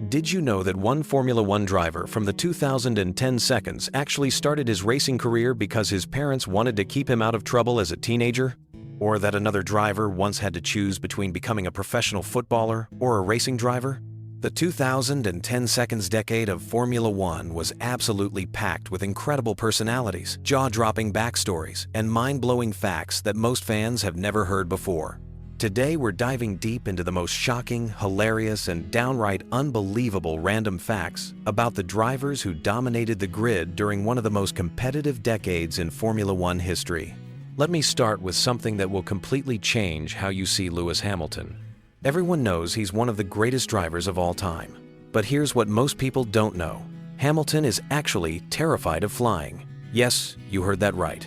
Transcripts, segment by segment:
Did you know that one Formula One driver from the 2010 seconds actually started his racing career because his parents wanted to keep him out of trouble as a teenager? Or that another driver once had to choose between becoming a professional footballer or a racing driver? The 2010 seconds decade of Formula One was absolutely packed with incredible personalities, jaw-dropping backstories, and mind-blowing facts that most fans have never heard before. Today we're diving deep into the most shocking, hilarious, and downright unbelievable random facts about the drivers who dominated the grid during one of the most competitive decades in Formula One history. Let me start with something that will completely change how you see Lewis Hamilton. Everyone knows he's one of the greatest drivers of all time. But here's what most people don't know. Hamilton is actually terrified of flying. Yes, you heard that right.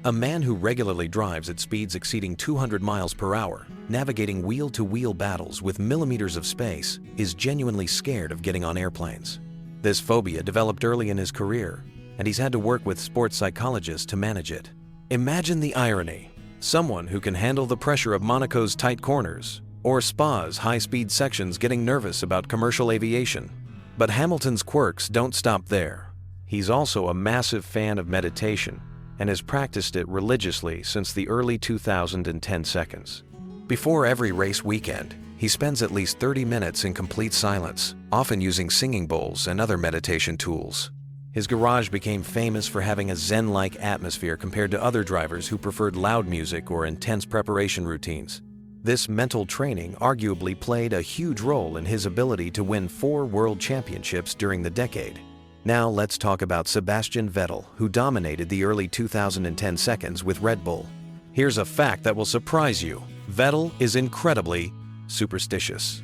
A man who regularly drives at speeds exceeding 200 miles per hour, navigating wheel-to-wheel battles with millimeters of space, is genuinely scared of getting on airplanes. This phobia developed early in his career, and he's had to work with sports psychologists to manage it. Imagine the irony. Someone who can handle the pressure of Monaco's tight corners, or Spa's high-speed sections getting nervous about commercial aviation. But Hamilton's quirks don't stop there. He's also a massive fan of meditation, and has practiced it religiously since the early 2010 seconds. Before every race weekend, he spends at least 30 minutes in complete silence, often using singing bowls and other meditation tools. His garage became famous for having a zen-like atmosphere compared to other drivers who preferred loud music or intense preparation routines. This mental training arguably played a huge role in his ability to win 4 world championships during the decade. Now let's talk about Sebastian Vettel, who dominated the early 2010 seconds with Red Bull. Here's a fact that will surprise you. Vettel is incredibly superstitious,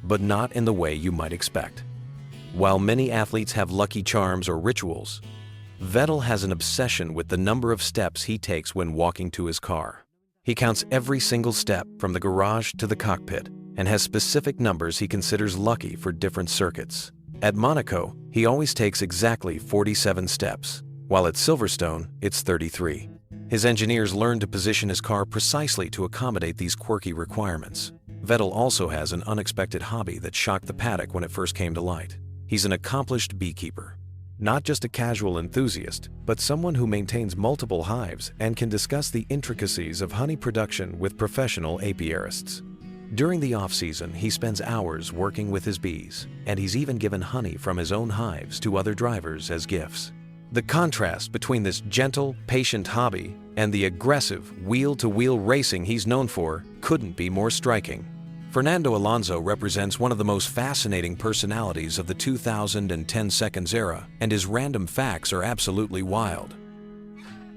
but not in the way you might expect. While many athletes have lucky charms or rituals, Vettel has an obsession with the number of steps he takes when walking to his car. He counts every single step from the garage to the cockpit and has specific numbers he considers lucky for different circuits. At Monaco, he always takes exactly 47 steps, while at Silverstone, it's 33. His engineers learned to position his car precisely to accommodate these quirky requirements. Vettel also has an unexpected hobby that shocked the paddock when it first came to light. He's an accomplished beekeeper. Not just a casual enthusiast, but someone who maintains multiple hives and can discuss the intricacies of honey production with professional apiarists. During the off-season, he spends hours working with his bees, and he's even given honey from his own hives to other drivers as gifts. The contrast between this gentle, patient hobby and the aggressive, wheel-to-wheel racing he's known for couldn't be more striking. Fernando Alonso represents one of the most fascinating personalities of the 2010 seconds era, and his random facts are absolutely wild.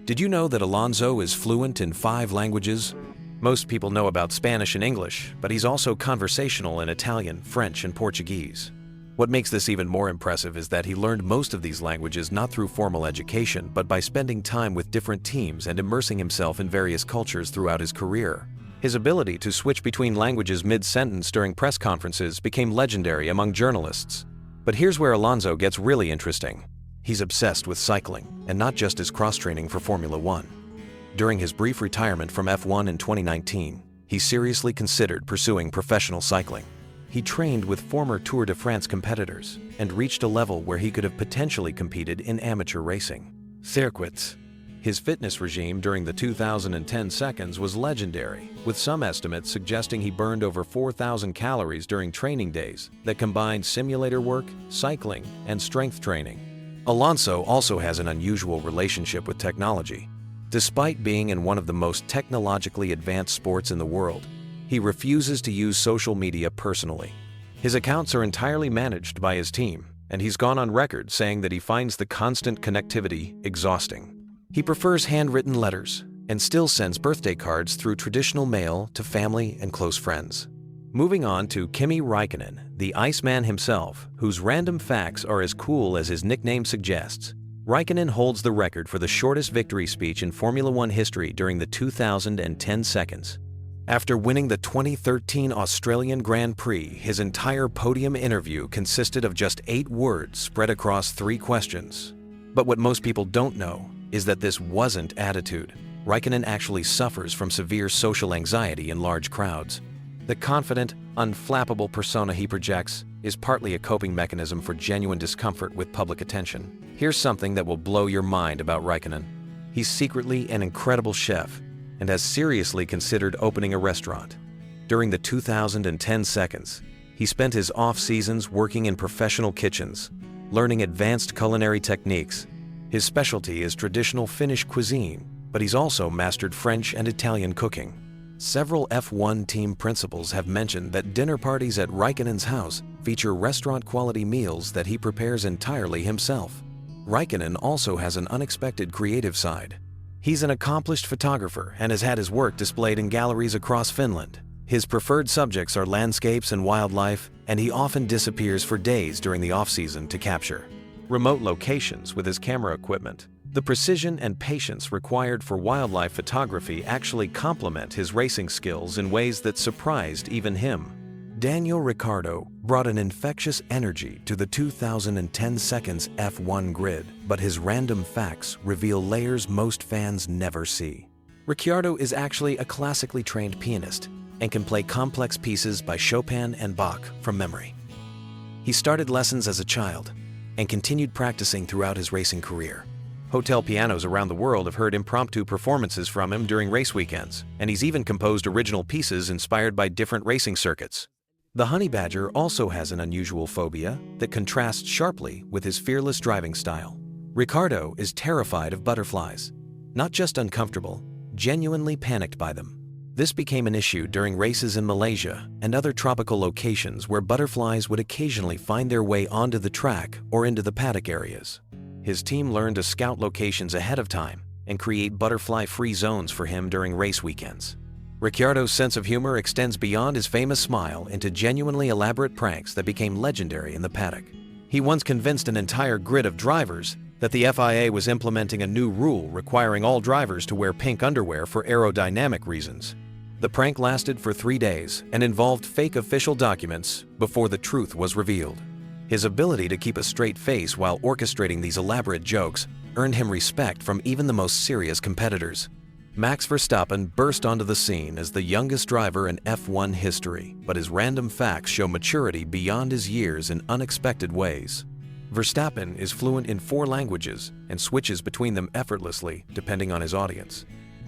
Did you know that Alonso is fluent in 5 languages? Most people know about Spanish and English, but he's also conversational in Italian, French, and Portuguese. What makes this even more impressive is that he learned most of these languages not through formal education, but by spending time with different teams and immersing himself in various cultures throughout his career. His ability to switch between languages mid-sentence during press conferences became legendary among journalists. But here's where Alonso gets really interesting. He's obsessed with cycling, and not just his cross-training for Formula One. During his brief retirement from F1 in 2019, he seriously considered pursuing professional cycling. He trained with former Tour de France competitors and reached a level where he could have potentially competed in amateur racing. Circuits. His fitness regime during the 2010 seconds was legendary, with some estimates suggesting he burned over 4,000 calories during training days that combined simulator work, cycling, and strength training. Alonso also has an unusual relationship with technology. Despite being in one of the most technologically advanced sports in the world, he refuses to use social media personally. His accounts are entirely managed by his team, and he's gone on record saying that he finds the constant connectivity exhausting. He prefers handwritten letters and still sends birthday cards through traditional mail to family and close friends. Moving on to Kimi Räikkönen, the Iceman himself, whose random facts are as cool as his nickname suggests. Räikkönen holds the record for the shortest victory speech in Formula One history during the 2010 seconds. After winning the 2013 Australian Grand Prix, his entire podium interview consisted of just 8 words spread across 3 questions. But what most people don't know is that this wasn't attitude. Räikkönen actually suffers from severe social anxiety in large crowds. The confident, unflappable persona he projects is partly a coping mechanism for genuine discomfort with public attention. Here's something that will blow your mind about Raikkonen. He's secretly an incredible chef and has seriously considered opening a restaurant. During the 2010 seconds, he spent his off-seasons working in professional kitchens, learning advanced culinary techniques. His specialty is traditional Finnish cuisine, but he's also mastered French and Italian cooking. Several F1 team principals have mentioned that dinner parties at Raikkonen's house feature restaurant-quality meals that he prepares entirely himself. Raikkonen also has an unexpected creative side. He's an accomplished photographer and has had his work displayed in galleries across Finland. His preferred subjects are landscapes and wildlife, and he often disappears for days during the off-season to capture remote locations with his camera equipment. The precision and patience required for wildlife photography actually complement his racing skills in ways that surprised even him. Daniel Ricciardo brought an infectious energy to the 2010 seconds F1 grid, but his random facts reveal layers most fans never see. Ricciardo is actually a classically trained pianist and can play complex pieces by Chopin and Bach from memory. He started lessons as a child and continued practicing throughout his racing career. Hotel pianos around the world have heard impromptu performances from him during race weekends, and he's even composed original pieces inspired by different racing circuits. The honey badger also has an unusual phobia that contrasts sharply with his fearless driving style. Ricciardo is terrified of butterflies, not just uncomfortable, genuinely panicked by them. This became an issue during races in Malaysia and other tropical locations where butterflies would occasionally find their way onto the track or into the paddock areas. His team learned to scout locations ahead of time and create butterfly-free zones for him during race weekends. Ricciardo's sense of humor extends beyond his famous smile into genuinely elaborate pranks that became legendary in the paddock. He once convinced an entire grid of drivers that the FIA was implementing a new rule requiring all drivers to wear pink underwear for aerodynamic reasons. The prank lasted for 3 days and involved fake official documents before the truth was revealed. His ability to keep a straight face while orchestrating these elaborate jokes earned him respect from even the most serious competitors. Max Verstappen burst onto the scene as the youngest driver in F1 history, but his random facts show maturity beyond his years in unexpected ways. Verstappen is fluent in 4 languages and switches between them effortlessly depending on his audience.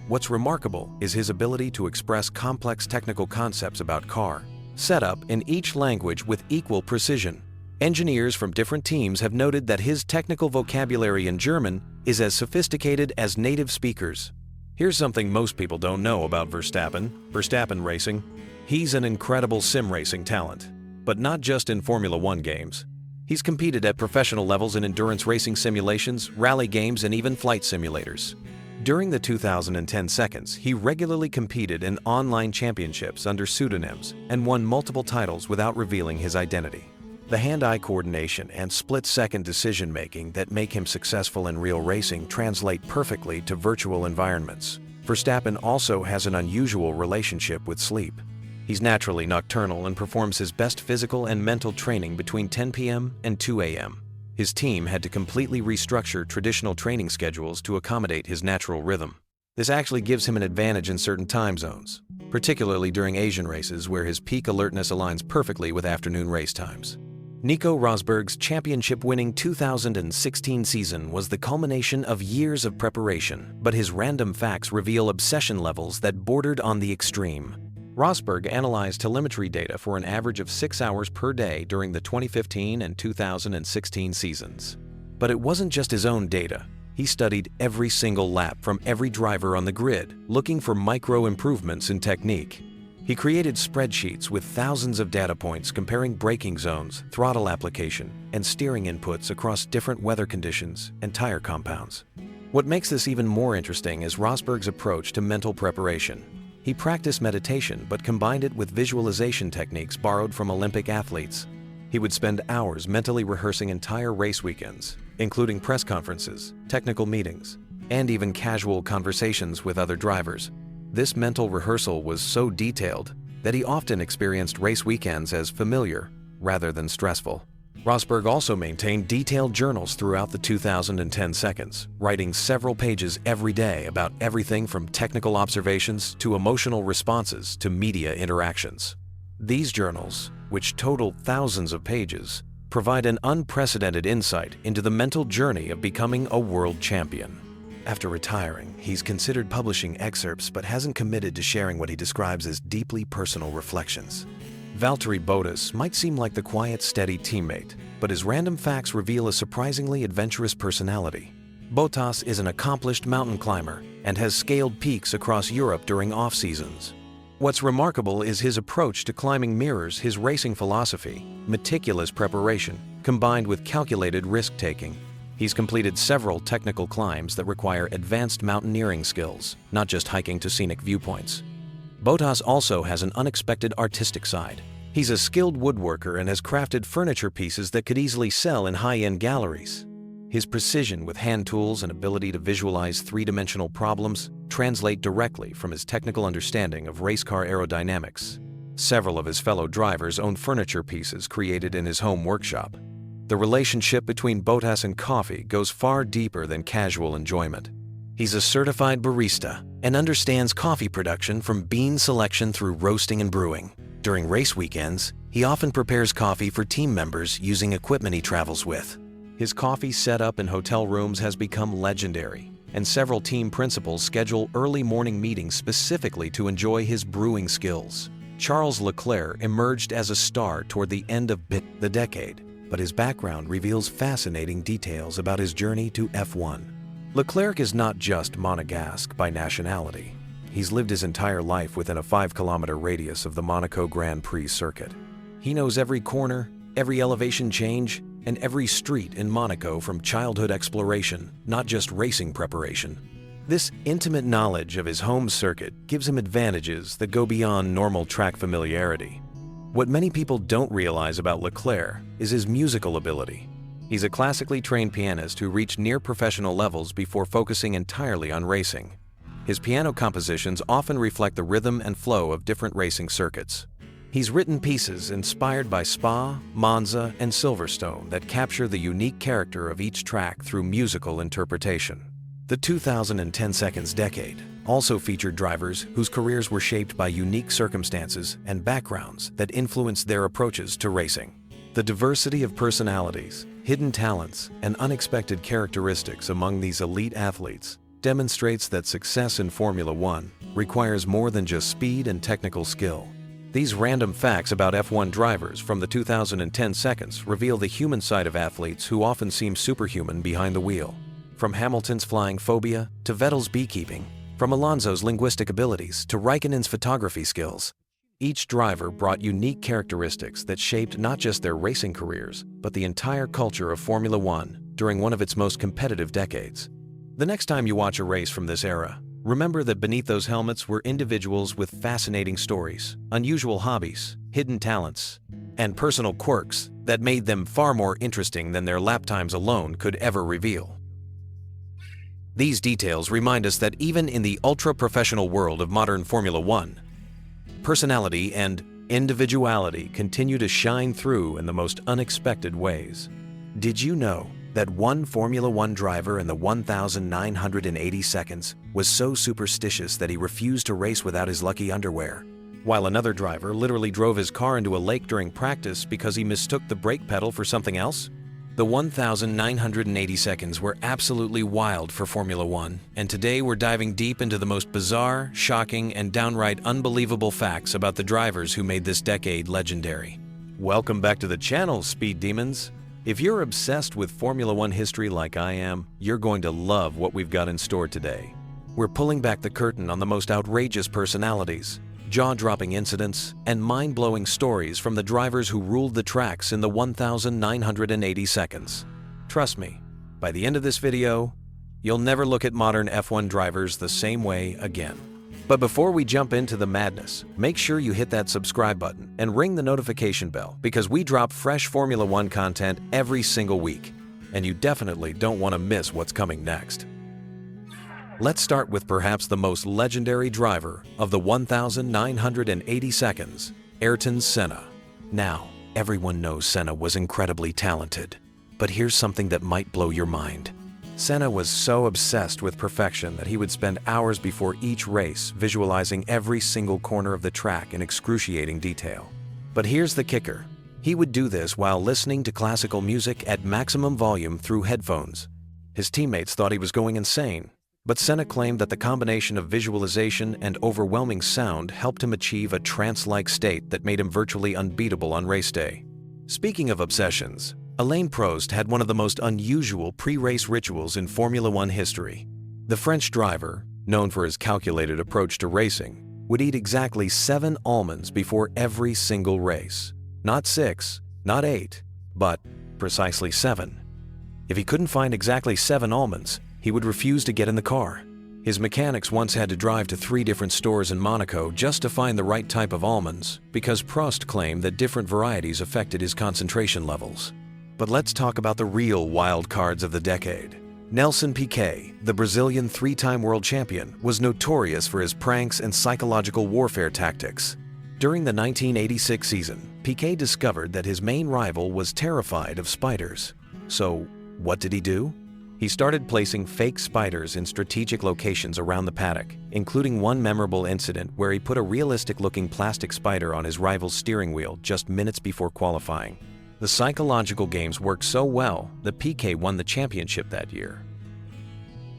What's remarkable is his ability to express complex technical concepts about car setup in each language with equal precision. Engineers from different teams have noted that his technical vocabulary in German is as sophisticated as native speakers. Here's something most people don't know about Verstappen racing. He's an incredible sim racing talent, but not just in Formula One games. He's competed at professional levels in endurance racing simulations, rally games, and even flight simulators. During the 2010 seconds, he regularly competed in online championships under pseudonyms and won multiple titles without revealing his identity. The hand-eye coordination and split-second decision-making that make him successful in real racing translate perfectly to virtual environments. Verstappen also has an unusual relationship with sleep. He's naturally nocturnal and performs his best physical and mental training between 10 p.m. and 2 a.m. His team had to completely restructure traditional training schedules to accommodate his natural rhythm. This actually gives him an advantage in certain time zones, particularly during Asian races where his peak alertness aligns perfectly with afternoon race times. Nico Rosberg's championship-winning 2016 season was the culmination of years of preparation, but his random facts reveal obsession levels that bordered on the extreme. Rosberg analyzed telemetry data for an average of 6 hours per day during the 2015 and 2016 seasons. But it wasn't just his own data. He studied every single lap from every driver on the grid, looking for micro-improvements in technique. He created spreadsheets with thousands of data points comparing braking zones, throttle application, and steering inputs across different weather conditions and tire compounds. What makes this even more interesting is Rosberg's approach to mental preparation. He practiced meditation but combined it with visualization techniques borrowed from Olympic athletes. He would spend hours mentally rehearsing entire race weekends, including press conferences, technical meetings, and even casual conversations with other drivers. This mental rehearsal was so detailed that he often experienced race weekends as familiar rather than stressful. Rosberg also maintained detailed journals throughout the 2010 seconds, writing several pages every day about everything from technical observations to emotional responses to media interactions. These journals which total thousands of pages, provide an unprecedented insight into the mental journey of becoming a world champion. After retiring, he's considered publishing excerpts but hasn't committed to sharing what he describes as deeply personal reflections. Valtteri Bottas might seem like the quiet, steady teammate, but his random facts reveal a surprisingly adventurous personality. Bottas is an accomplished mountain climber and has scaled peaks across Europe during off-seasons. What's remarkable is his approach to climbing mirrors his racing philosophy, meticulous preparation, combined with calculated risk-taking. He's completed several technical climbs that require advanced mountaineering skills, not just hiking to scenic viewpoints. Bottas also has an unexpected artistic side. He's a skilled woodworker and has crafted furniture pieces that could easily sell in high-end galleries. His precision with hand tools and ability to visualize three-dimensional problems translate directly from his technical understanding of race car aerodynamics. Several of his fellow drivers own furniture pieces created in his home workshop. The relationship between Bottas and coffee goes far deeper than casual enjoyment. He's a certified barista and understands coffee production from bean selection through roasting and brewing. During race weekends, he often prepares coffee for team members using equipment he travels with. His coffee setup in hotel rooms has become legendary, and several team principals schedule early morning meetings specifically to enjoy his brewing skills. Charles Leclerc emerged as a star toward the end of the decade, but his background reveals fascinating details about his journey to F1. Leclerc is not just Monegasque by nationality. He's lived his entire life within a 5-kilometer radius of the Monaco Grand Prix circuit. He knows every corner, every elevation change, and every street in Monaco from childhood exploration, not just racing preparation. This intimate knowledge of his home circuit gives him advantages that go beyond normal track familiarity. What many people don't realize about Leclerc is his musical ability. He's a classically trained pianist who reached near professional levels before focusing entirely on racing. His piano compositions often reflect the rhythm and flow of different racing circuits. He's written pieces inspired by Spa, Monza, and Silverstone that capture the unique character of each track through musical interpretation. The 2010 seconds decade also featured drivers whose careers were shaped by unique circumstances and backgrounds that influenced their approaches to racing. The diversity of personalities, hidden talents, and unexpected characteristics among these elite athletes demonstrates that success in Formula One requires more than just speed and technical skill. These random facts about F1 drivers from the 2010 seconds reveal the human side of athletes who often seem superhuman behind the wheel. From Hamilton's flying phobia to Vettel's beekeeping, from Alonso's linguistic abilities to Raikkonen's photography skills, each driver brought unique characteristics that shaped not just their racing careers, but the entire culture of Formula One during one of its most competitive decades. The next time you watch a race from this era, remember that beneath those helmets were individuals with fascinating stories, unusual hobbies, hidden talents, and personal quirks that made them far more interesting than their lap times alone could ever reveal. These details remind us that even in the ultra-professional world of modern Formula One, personality and individuality continue to shine through in the most unexpected ways. Did you know that one Formula One driver in the 1,980 seconds was so superstitious that he refused to race without his lucky underwear, while another driver literally drove his car into a lake during practice because he mistook the brake pedal for something else? The 1,980 seconds were absolutely wild for Formula One, and today we're diving deep into the most bizarre, shocking, and downright unbelievable facts about the drivers who made this decade legendary. Welcome back to the channel, Speed Demons! If you're obsessed with Formula One history like I am, you're going to love what we've got in store today. We're pulling back the curtain on the most outrageous personalities, jaw-dropping incidents, and mind-blowing stories from the drivers who ruled the tracks in the 1,980 seconds. Trust me, by the end of this video, you'll never look at modern F1 drivers the same way again. But before we jump into the madness, make sure you hit that subscribe button and ring the notification bell because we drop fresh Formula One content every single week, and you definitely don't want to miss what's coming next. Let's start with perhaps the most legendary driver of the 1,980 seconds, Ayrton Senna. Now, everyone knows Senna was incredibly talented, but here's something that might blow your mind. Senna was so obsessed with perfection that he would spend hours before each race visualizing every single corner of the track in excruciating detail. But here's the kicker. He would do this while listening to classical music at maximum volume through headphones. His teammates thought he was going insane, but Senna claimed that the combination of visualization and overwhelming sound helped him achieve a trance-like state that made him virtually unbeatable on race day. Speaking of obsessions, Alain Prost had one of the most unusual pre-race rituals in Formula One history. The French driver, known for his calculated approach to racing, would eat exactly 7 almonds before every single race. Not 6, not 8, but precisely 7. If he couldn't find exactly 7 almonds, he would refuse to get in the car. His mechanics once had to drive to 3 different stores in Monaco just to find the right type of almonds, because Prost claimed that different varieties affected his concentration levels. But let's talk about the real wild cards of the decade. Nelson Piquet, the Brazilian 3-time world champion, was notorious for his pranks and psychological warfare tactics. During the 1986 season, Piquet discovered that his main rival was terrified of spiders. So, what did he do? He started placing fake spiders in strategic locations around the paddock, including one memorable incident where he put a realistic-looking plastic spider on his rival's steering wheel just minutes before qualifying. The psychological games worked so well that Piquet won the championship that year.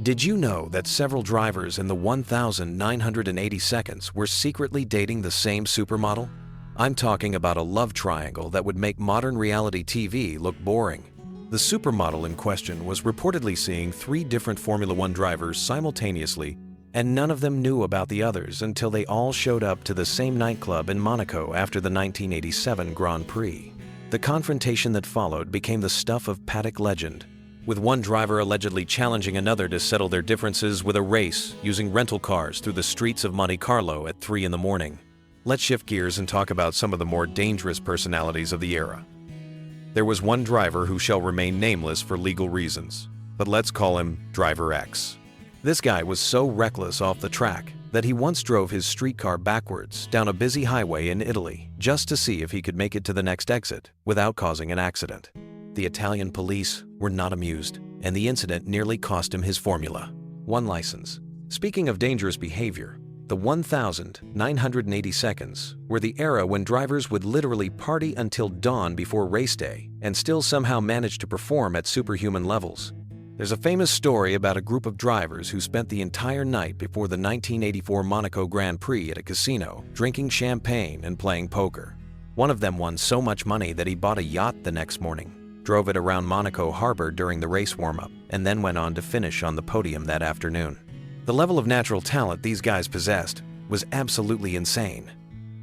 Did you know that several drivers in the 1,980 seconds were secretly dating the same supermodel? I'm talking about a love triangle that would make modern reality TV look boring. The supermodel in question was reportedly seeing 3 different Formula One drivers simultaneously, and none of them knew about the others until they all showed up to the same nightclub in Monaco after the 1987 Grand Prix. The confrontation that followed became the stuff of paddock legend, with one driver allegedly challenging another to settle their differences with a race using rental cars through the streets of Monte Carlo at 3 in the morning. Let's shift gears and talk about some of the more dangerous personalities of the era. There was one driver who shall remain nameless for legal reasons, but let's call him Driver X. This guy was so reckless off the track that he once drove his streetcar backwards down a busy highway in Italy just to see if he could make it to the next exit without causing an accident. The Italian police were not amused, and the incident nearly cost him his Formula One license. Speaking of dangerous behavior, the 1,980 seconds were the era when drivers would literally party until dawn before race day and still somehow manage to perform at superhuman levels. There's a famous story about a group of drivers who spent the entire night before the 1984 Monaco Grand Prix at a casino, drinking champagne and playing poker. One of them won so much money that he bought a yacht the next morning, drove it around Monaco harbor during the race warm-up, and then went on to finish on the podium that afternoon. The level of natural talent these guys possessed was absolutely insane.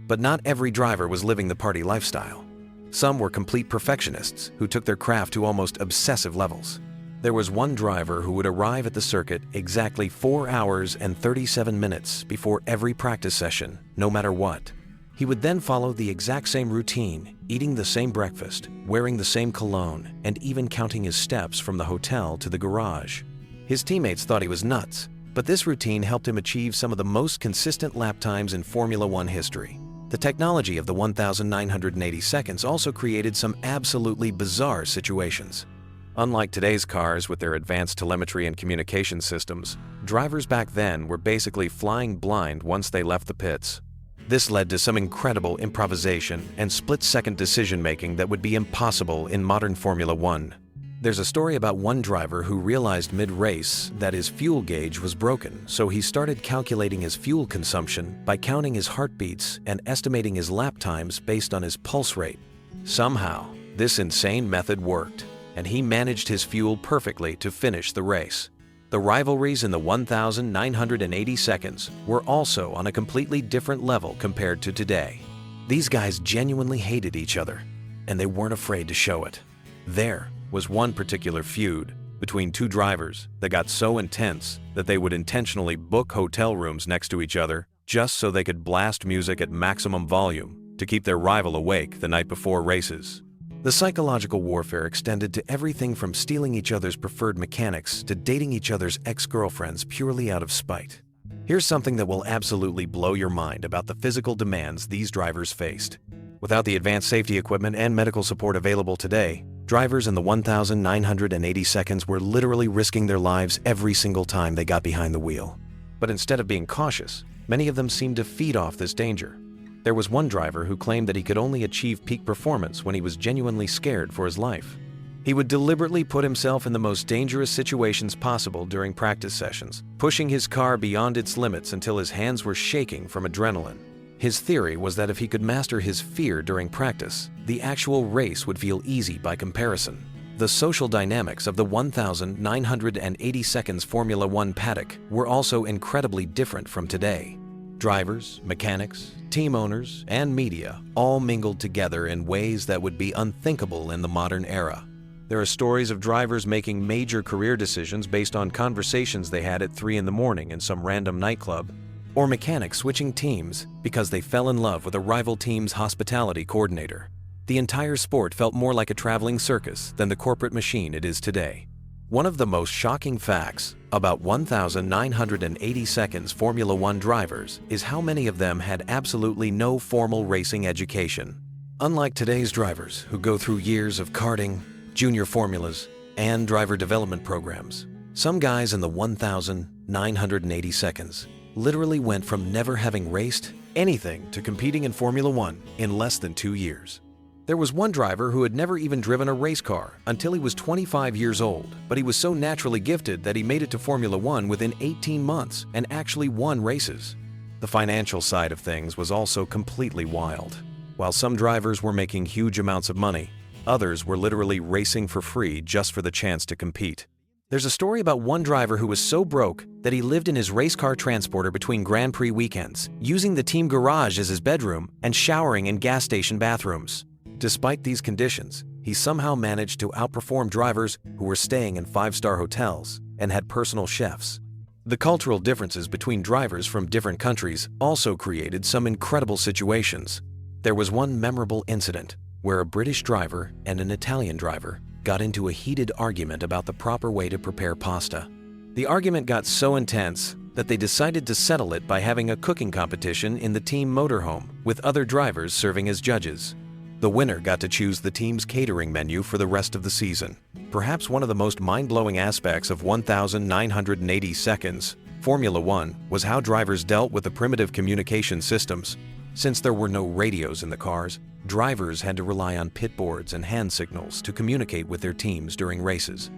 But not every driver was living the party lifestyle. Some were complete perfectionists who took their craft to almost obsessive levels. There was one driver who would arrive at the circuit exactly 4 hours and 37 minutes before every practice session, no matter what. He would then follow the exact same routine, eating the same breakfast, wearing the same cologne, and even counting his steps from the hotel to the garage. His teammates thought he was nuts, but this routine helped him achieve some of the most consistent lap times in Formula One history. The technology of the 1,980 seconds also created some absolutely bizarre situations. Unlike today's cars with their advanced telemetry and communication systems, drivers back then were basically flying blind once they left the pits. This led to some incredible improvisation and split-second decision-making that would be impossible in modern Formula One. There's a story about one driver who realized mid-race that his fuel gauge was broken, so he started calculating his fuel consumption by counting his heartbeats and estimating his lap times based on his pulse rate. Somehow, this insane method worked, and he managed his fuel perfectly to finish the race. The rivalries in the 1,980 seconds were also on a completely different level compared to today. These guys genuinely hated each other, and they weren't afraid to show it. There was one particular feud between 2 drivers that got so intense that they would intentionally book hotel rooms next to each other just so they could blast music at maximum volume to keep their rival awake the night before races. The psychological warfare extended to everything from stealing each other's preferred mechanics to dating each other's ex-girlfriends purely out of spite. Here's something that will absolutely blow your mind about the physical demands these drivers faced. Without the advanced safety equipment and medical support available today, drivers in the 1,980 seconds were literally risking their lives every single time they got behind the wheel. But instead of being cautious, many of them seemed to feed off this danger. There was one driver who claimed that he could only achieve peak performance when he was genuinely scared for his life. He would deliberately put himself in the most dangerous situations possible during practice sessions, pushing his car beyond its limits until his hands were shaking from adrenaline. His theory was that if he could master his fear during practice, the actual race would feel easy by comparison. The social dynamics of the 1,980 seconds Formula One paddock were also incredibly different from today. Drivers, mechanics, team owners, and media all mingled together in ways that would be unthinkable in the modern era. There are stories of drivers making major career decisions based on conversations they had at 3 in the morning in some random nightclub, or mechanics switching teams because they fell in love with a rival team's hospitality coordinator. The entire sport felt more like a traveling circus than the corporate machine it is today. One of the most shocking facts about 1,980 seconds Formula One drivers is how many of them had absolutely no formal racing education. Unlike today's drivers who go through years of karting, junior formulas, and driver development programs, some guys in the 1,980 seconds literally went from never having raced anything to competing in Formula One in less than 2 years. There was one driver who had never even driven a race car until he was 25 years old, but he was so naturally gifted that he made it to Formula One within 18 months and actually won races. The financial side of things was also completely wild. While some drivers were making huge amounts of money, others were literally racing for free just for the chance to compete. There's a story about one driver who was so broke that he lived in his race car transporter between Grand Prix weekends, using the team garage as his bedroom and showering in gas station bathrooms. Despite these conditions, he somehow managed to outperform drivers who were staying in 5-star hotels and had personal chefs. The cultural differences between drivers from different countries also created some incredible situations. There was one memorable incident where a British driver and an Italian driver got into a heated argument about the proper way to prepare pasta. The argument got so intense that they decided to settle it by having a cooking competition in the team motorhome with other drivers serving as judges. The winner got to choose the team's catering menu for the rest of the season. Perhaps one of the most mind-blowing aspects of 1,980 seconds Formula One was how drivers dealt with the primitive communication systems. Since there were no radios in the cars, drivers had to rely on pit boards and hand signals to communicate with their teams during races.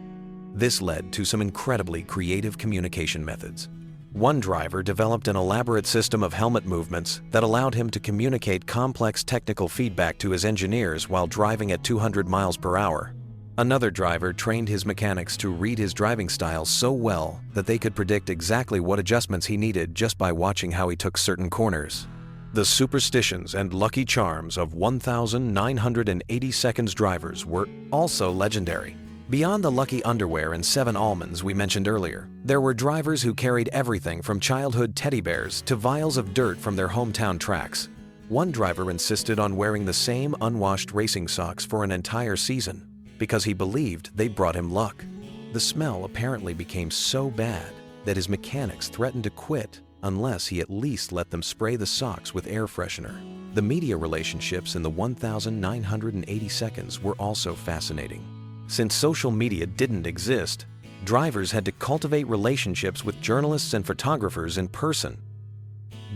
This led to some incredibly creative communication methods. One driver developed an elaborate system of helmet movements that allowed him to communicate complex technical feedback to his engineers while driving at 200 miles per hour. Another driver trained his mechanics to read his driving style so well that they could predict exactly what adjustments he needed just by watching how he took certain corners. The superstitions and lucky charms of 1,980 seconds drivers were also legendary. Beyond the lucky underwear and 7 almonds we mentioned earlier, there were drivers who carried everything from childhood teddy bears to vials of dirt from their hometown tracks. One driver insisted on wearing the same unwashed racing socks for an entire season because he believed they brought him luck. The smell apparently became so bad that his mechanics threatened to quit unless he at least let them spray the socks with air freshener. The media relationships in the 1,980 seconds were also fascinating. Since social media didn't exist, drivers had to cultivate relationships with journalists and photographers in person.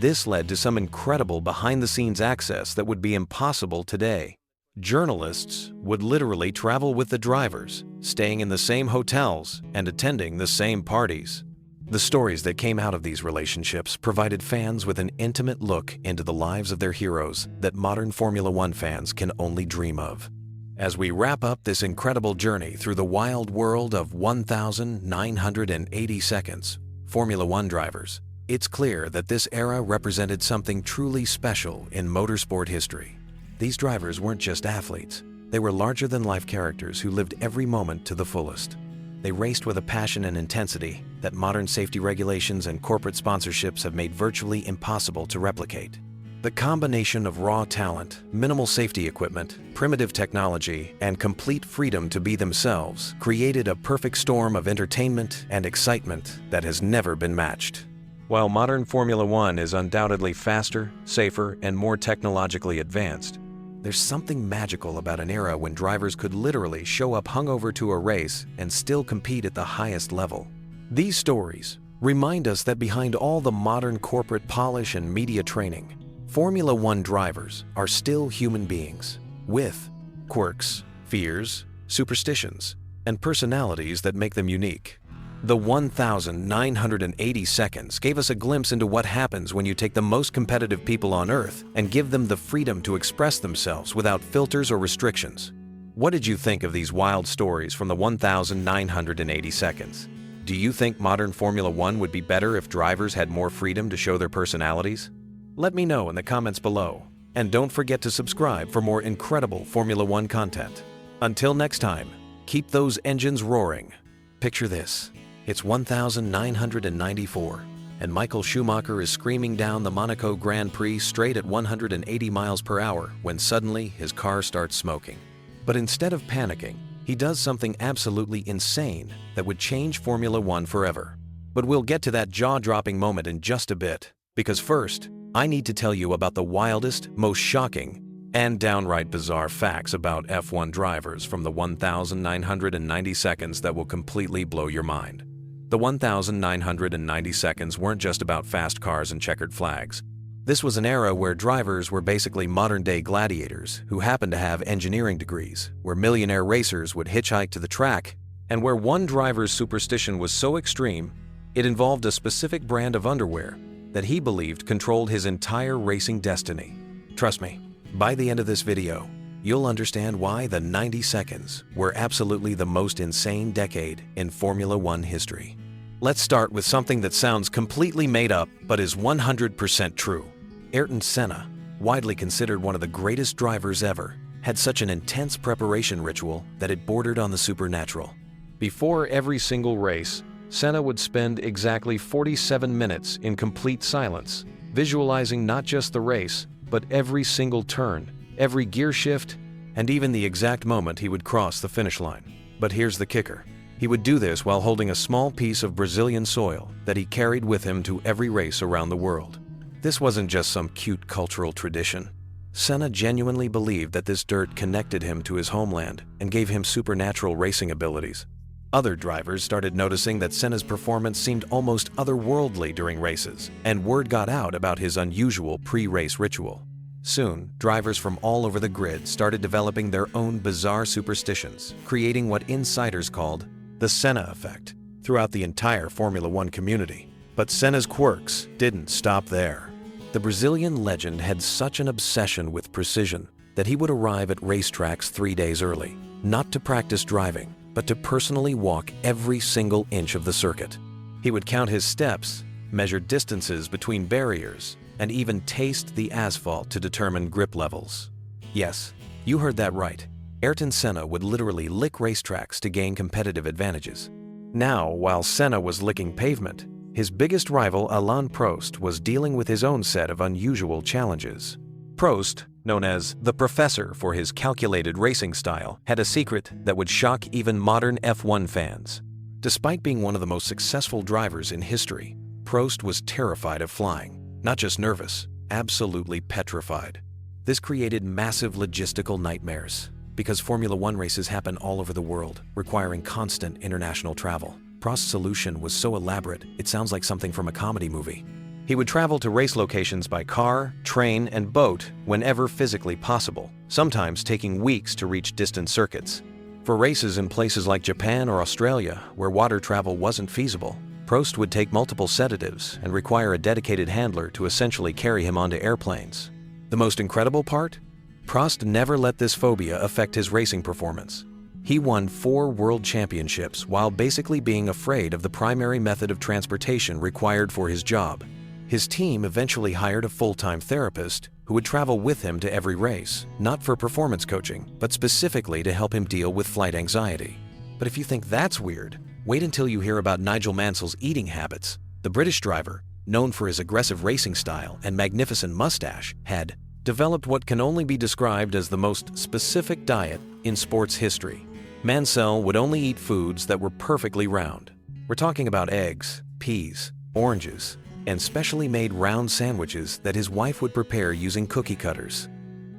This led to some incredible behind-the-scenes access that would be impossible today. Journalists would literally travel with the drivers, staying in the same hotels and attending the same parties. The stories that came out of these relationships provided fans with an intimate look into the lives of their heroes that modern Formula One fans can only dream of. As we wrap up this incredible journey through the wild world of 1,980 seconds, Formula One drivers, it's clear that this era represented something truly special in motorsport history. These drivers weren't just athletes, they were larger-than-life characters who lived every moment to the fullest. They raced with a passion and intensity that modern safety regulations and corporate sponsorships have made virtually impossible to replicate. The combination of raw talent, minimal safety equipment, primitive technology, and complete freedom to be themselves created a perfect storm of entertainment and excitement that has never been matched. While modern Formula One is undoubtedly faster, safer, and more technologically advanced, there's something magical about an era when drivers could literally show up hungover to a race and still compete at the highest level. These stories remind us that behind all the modern corporate polish and media training, Formula One drivers are still human beings with quirks, fears, superstitions, and personalities that make them unique. The 1,980 seconds gave us a glimpse into what happens when you take the most competitive people on Earth and give them the freedom to express themselves without filters or restrictions. What did you think of these wild stories from the 1,980 seconds? Do you think modern Formula One would be better if drivers had more freedom to show their personalities? Let me know in the comments below. And don't forget to subscribe for more incredible Formula One content. Until next time, keep those engines roaring. Picture this. It's 1,994, and Michael Schumacher is screaming down the Monaco Grand Prix straight at 180 miles per hour when suddenly his car starts smoking. But instead of panicking, he does something absolutely insane that would change Formula One forever. But we'll get to that jaw-dropping moment in just a bit, because first, I need to tell you about the wildest, most shocking, and downright bizarre facts about F1 drivers from the 1,990 seconds that will completely blow your mind. The 1,990 seconds weren't just about fast cars and checkered flags. This was an era where drivers were basically modern-day gladiators who happened to have engineering degrees, where millionaire racers would hitchhike to the track, and where one driver's superstition was so extreme, it involved a specific brand of underwear that he believed controlled his entire racing destiny. Trust me, by the end of this video, you'll understand why the 90 seconds were absolutely the most insane decade in Formula One history. Let's start with something that sounds completely made up but is 100% true. Ayrton Senna, widely considered one of the greatest drivers ever, had such an intense preparation ritual that it bordered on the supernatural. Before every single race, Senna would spend exactly 47 minutes in complete silence, visualizing not just the race, but every single turn, every gear shift, and even the exact moment he would cross the finish line. But here's the kicker. He would do this while holding a small piece of Brazilian soil that he carried with him to every race around the world. This wasn't just some cute cultural tradition. Senna genuinely believed that this dirt connected him to his homeland and gave him supernatural racing abilities. Other drivers started noticing that Senna's performance seemed almost otherworldly during races, and word got out about his unusual pre-race ritual. Soon, drivers from all over the grid started developing their own bizarre superstitions, creating what insiders called the Senna effect throughout the entire Formula One community. But Senna's quirks didn't stop there. The Brazilian legend had such an obsession with precision that he would arrive at racetracks 3 days early, not to practice driving, but to personally walk every single inch of the circuit. He would count his steps, measure distances between barriers, and even taste the asphalt to determine grip levels. Yes, you heard that right. Ayrton Senna would literally lick racetracks to gain competitive advantages. Now, while Senna was licking pavement, his biggest rival Alain Prost was dealing with his own set of unusual challenges. Prost, known as the Professor for his calculated racing style, had a secret that would shock even modern F1 fans. Despite being one of the most successful drivers in history, Prost was terrified of flying, not just nervous, absolutely petrified. This created massive logistical nightmares, because Formula One races happen all over the world, requiring constant international travel. Prost's solution was so elaborate, it sounds like something from a comedy movie. He would travel to race locations by car, train, and boat whenever physically possible, sometimes taking weeks to reach distant circuits. For races in places like Japan or Australia, where water travel wasn't feasible, Prost would take multiple sedatives and require a dedicated handler to essentially carry him onto airplanes. The most incredible part? Prost never let this phobia affect his racing performance. He won 4 world championships while basically being afraid of the primary method of transportation required for his job. His team eventually hired a full-time therapist who would travel with him to every race, not for performance coaching, but specifically to help him deal with flight anxiety. But if you think that's weird, wait until you hear about Nigel Mansell's eating habits. The British driver, known for his aggressive racing style and magnificent mustache, had developed what can only be described as the most specific diet in sports history. Mansell would only eat foods that were perfectly round. We're talking about eggs, peas, oranges, and specially made round sandwiches that his wife would prepare using cookie cutters.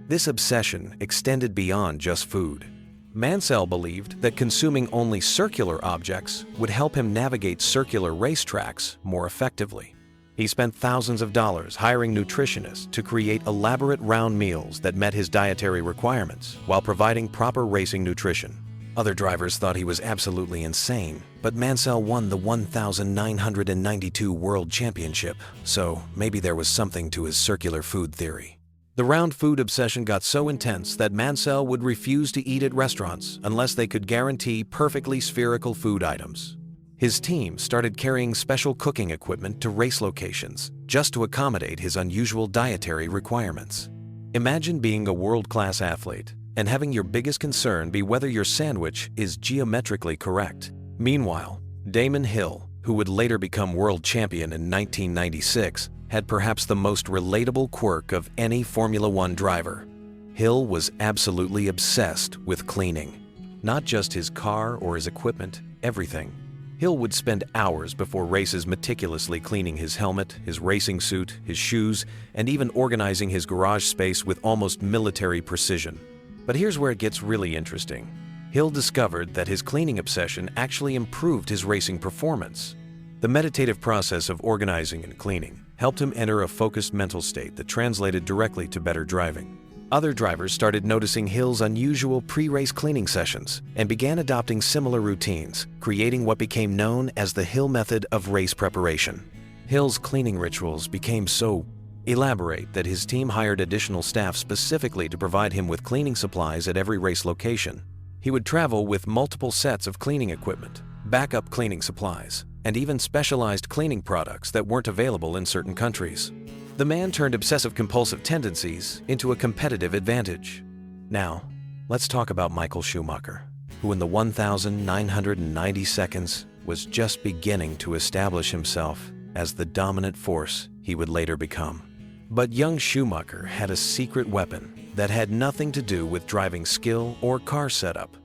This obsession extended beyond just food. Mansell believed that consuming only circular objects would help him navigate circular racetracks more effectively. He spent thousands of dollars hiring nutritionists to create elaborate round meals that met his dietary requirements while providing proper racing nutrition. Other drivers thought he was absolutely insane, but Mansell won the 1992 World Championship, so maybe there was something to his circular food theory. The round food obsession got so intense that Mansell would refuse to eat at restaurants unless they could guarantee perfectly spherical food items. His team started carrying special cooking equipment to race locations just to accommodate his unusual dietary requirements. Imagine being a world-class athlete and having your biggest concern be whether your sandwich is geometrically correct. Meanwhile, Damon Hill, who would later become world champion in 1996, had perhaps the most relatable quirk of any Formula One driver. Hill was absolutely obsessed with cleaning. Not just his car or his equipment, everything. Hill would spend hours before races meticulously cleaning his helmet, his racing suit, his shoes, and even organizing his garage space with almost military precision. But here's where it gets really interesting. Hill discovered that his cleaning obsession actually improved his racing performance. The meditative process of organizing and cleaning helped him enter a focused mental state that translated directly to better driving. Other drivers started noticing Hill's unusual pre-race cleaning sessions and began adopting similar routines, creating what became known as the Hill method of race preparation. Hill's cleaning rituals became so elaborate that his team hired additional staff specifically to provide him with cleaning supplies at every race location. He would travel with multiple sets of cleaning equipment, backup cleaning supplies, and even specialized cleaning products that weren't available in certain countries. The man turned obsessive-compulsive tendencies into a competitive advantage. Now, let's talk about Michael Schumacher, who in the 1,990 seconds was just beginning to establish himself as the dominant force he would later become. But young Schumacher had a secret weapon that had nothing to do with driving skill or car setup.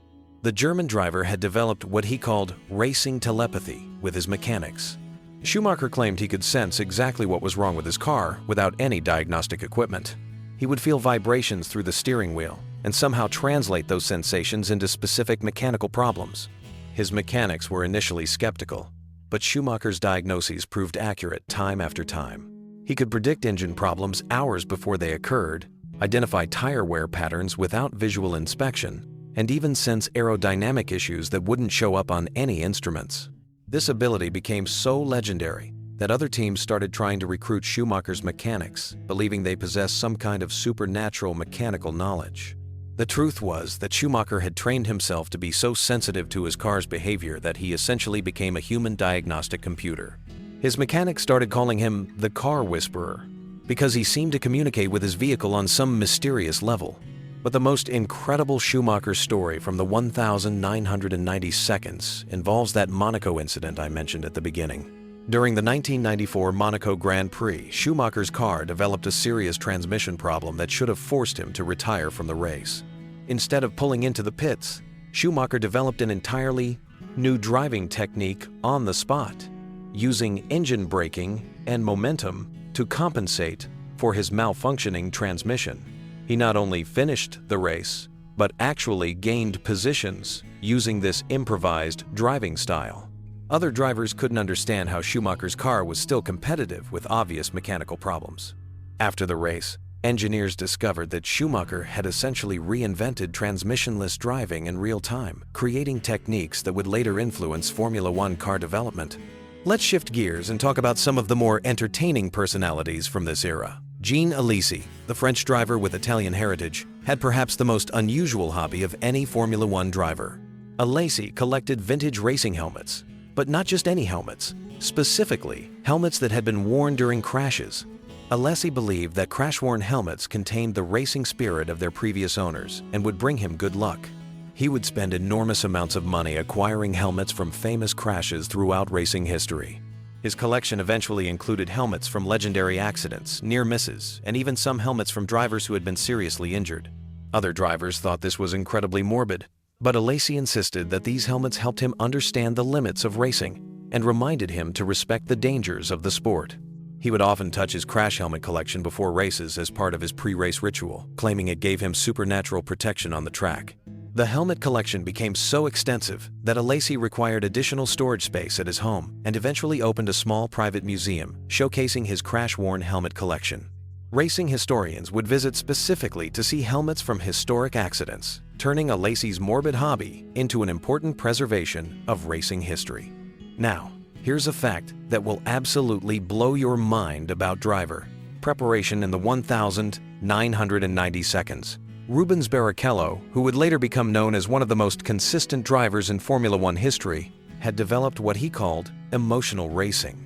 The German driver had developed what he called racing telepathy with his mechanics. Schumacher claimed he could sense exactly what was wrong with his car without any diagnostic equipment. He would feel vibrations through the steering wheel and somehow translate those sensations into specific mechanical problems. His mechanics were initially skeptical, but Schumacher's diagnoses proved accurate time after time. He could predict engine problems hours before they occurred, identify tire wear patterns without visual inspection, and even sense aerodynamic issues that wouldn't show up on any instruments. This ability became so legendary that other teams started trying to recruit Schumacher's mechanics, believing they possessed some kind of supernatural mechanical knowledge. The truth was that Schumacher had trained himself to be so sensitive to his car's behavior that he essentially became a human diagnostic computer. His mechanics started calling him the car whisperer because he seemed to communicate with his vehicle on some mysterious level. But the most incredible Schumacher story from the 1,990 seconds involves that Monaco incident I mentioned at the beginning. During the 1994 Monaco Grand Prix, Schumacher's car developed a serious transmission problem that should have forced him to retire from the race. Instead of pulling into the pits, Schumacher developed an entirely new driving technique on the spot, using engine braking and momentum to compensate for his malfunctioning transmission. He not only finished the race, but actually gained positions using this improvised driving style. Other drivers couldn't understand how Schumacher's car was still competitive with obvious mechanical problems. After the race, engineers discovered that Schumacher had essentially reinvented transmissionless driving in real time, creating techniques that would later influence Formula One car development. Let's shift gears and talk about some of the more entertaining personalities from this era. Jean Alesi, the French driver with Italian heritage, had perhaps the most unusual hobby of any Formula One driver. Alesi collected vintage racing helmets, but not just any helmets, specifically helmets that had been worn during crashes. Alesi believed that crash-worn helmets contained the racing spirit of their previous owners and would bring him good luck. He would spend enormous amounts of money acquiring helmets from famous crashes throughout racing history. His collection eventually included helmets from legendary accidents, near misses, and even some helmets from drivers who had been seriously injured. Other drivers thought this was incredibly morbid, but Alesi insisted that these helmets helped him understand the limits of racing and reminded him to respect the dangers of the sport. He would often touch his crash helmet collection before races as part of his pre-race ritual, claiming it gave him supernatural protection on the track. The helmet collection became so extensive that Alesi required additional storage space at his home and eventually opened a small private museum showcasing his crash-worn helmet collection. Racing historians would visit specifically to see helmets from historic accidents, turning Alesi's morbid hobby into an important preservation of racing history. Now, here's a fact that will absolutely blow your mind about driver preparation in the 1,990 seconds. Rubens Barrichello, who would later become known as one of the most consistent drivers in Formula One history, had developed what he called emotional racing.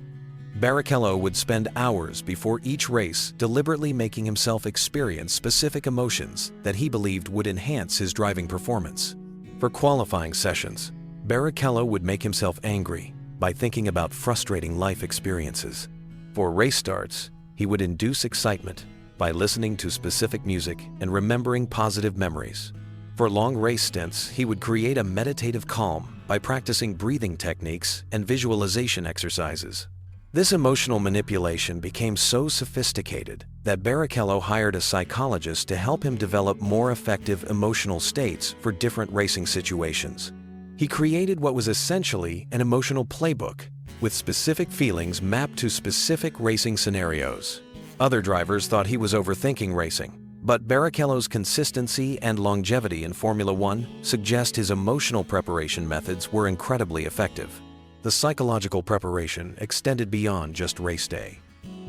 Barrichello would spend hours before each race deliberately making himself experience specific emotions that he believed would enhance his driving performance. For qualifying sessions, Barrichello would make himself angry by thinking about frustrating life experiences. For race starts, he would induce excitement by listening to specific music and remembering positive memories. For long race stints, he would create a meditative calm by practicing breathing techniques and visualization exercises. This emotional manipulation became so sophisticated that Barrichello hired a psychologist to help him develop more effective emotional states for different racing situations. He created what was essentially an emotional playbook with specific feelings mapped to specific racing scenarios. Other drivers thought he was overthinking racing, but Barrichello's consistency and longevity in Formula One suggest his emotional preparation methods were incredibly effective. The psychological preparation extended beyond just race day.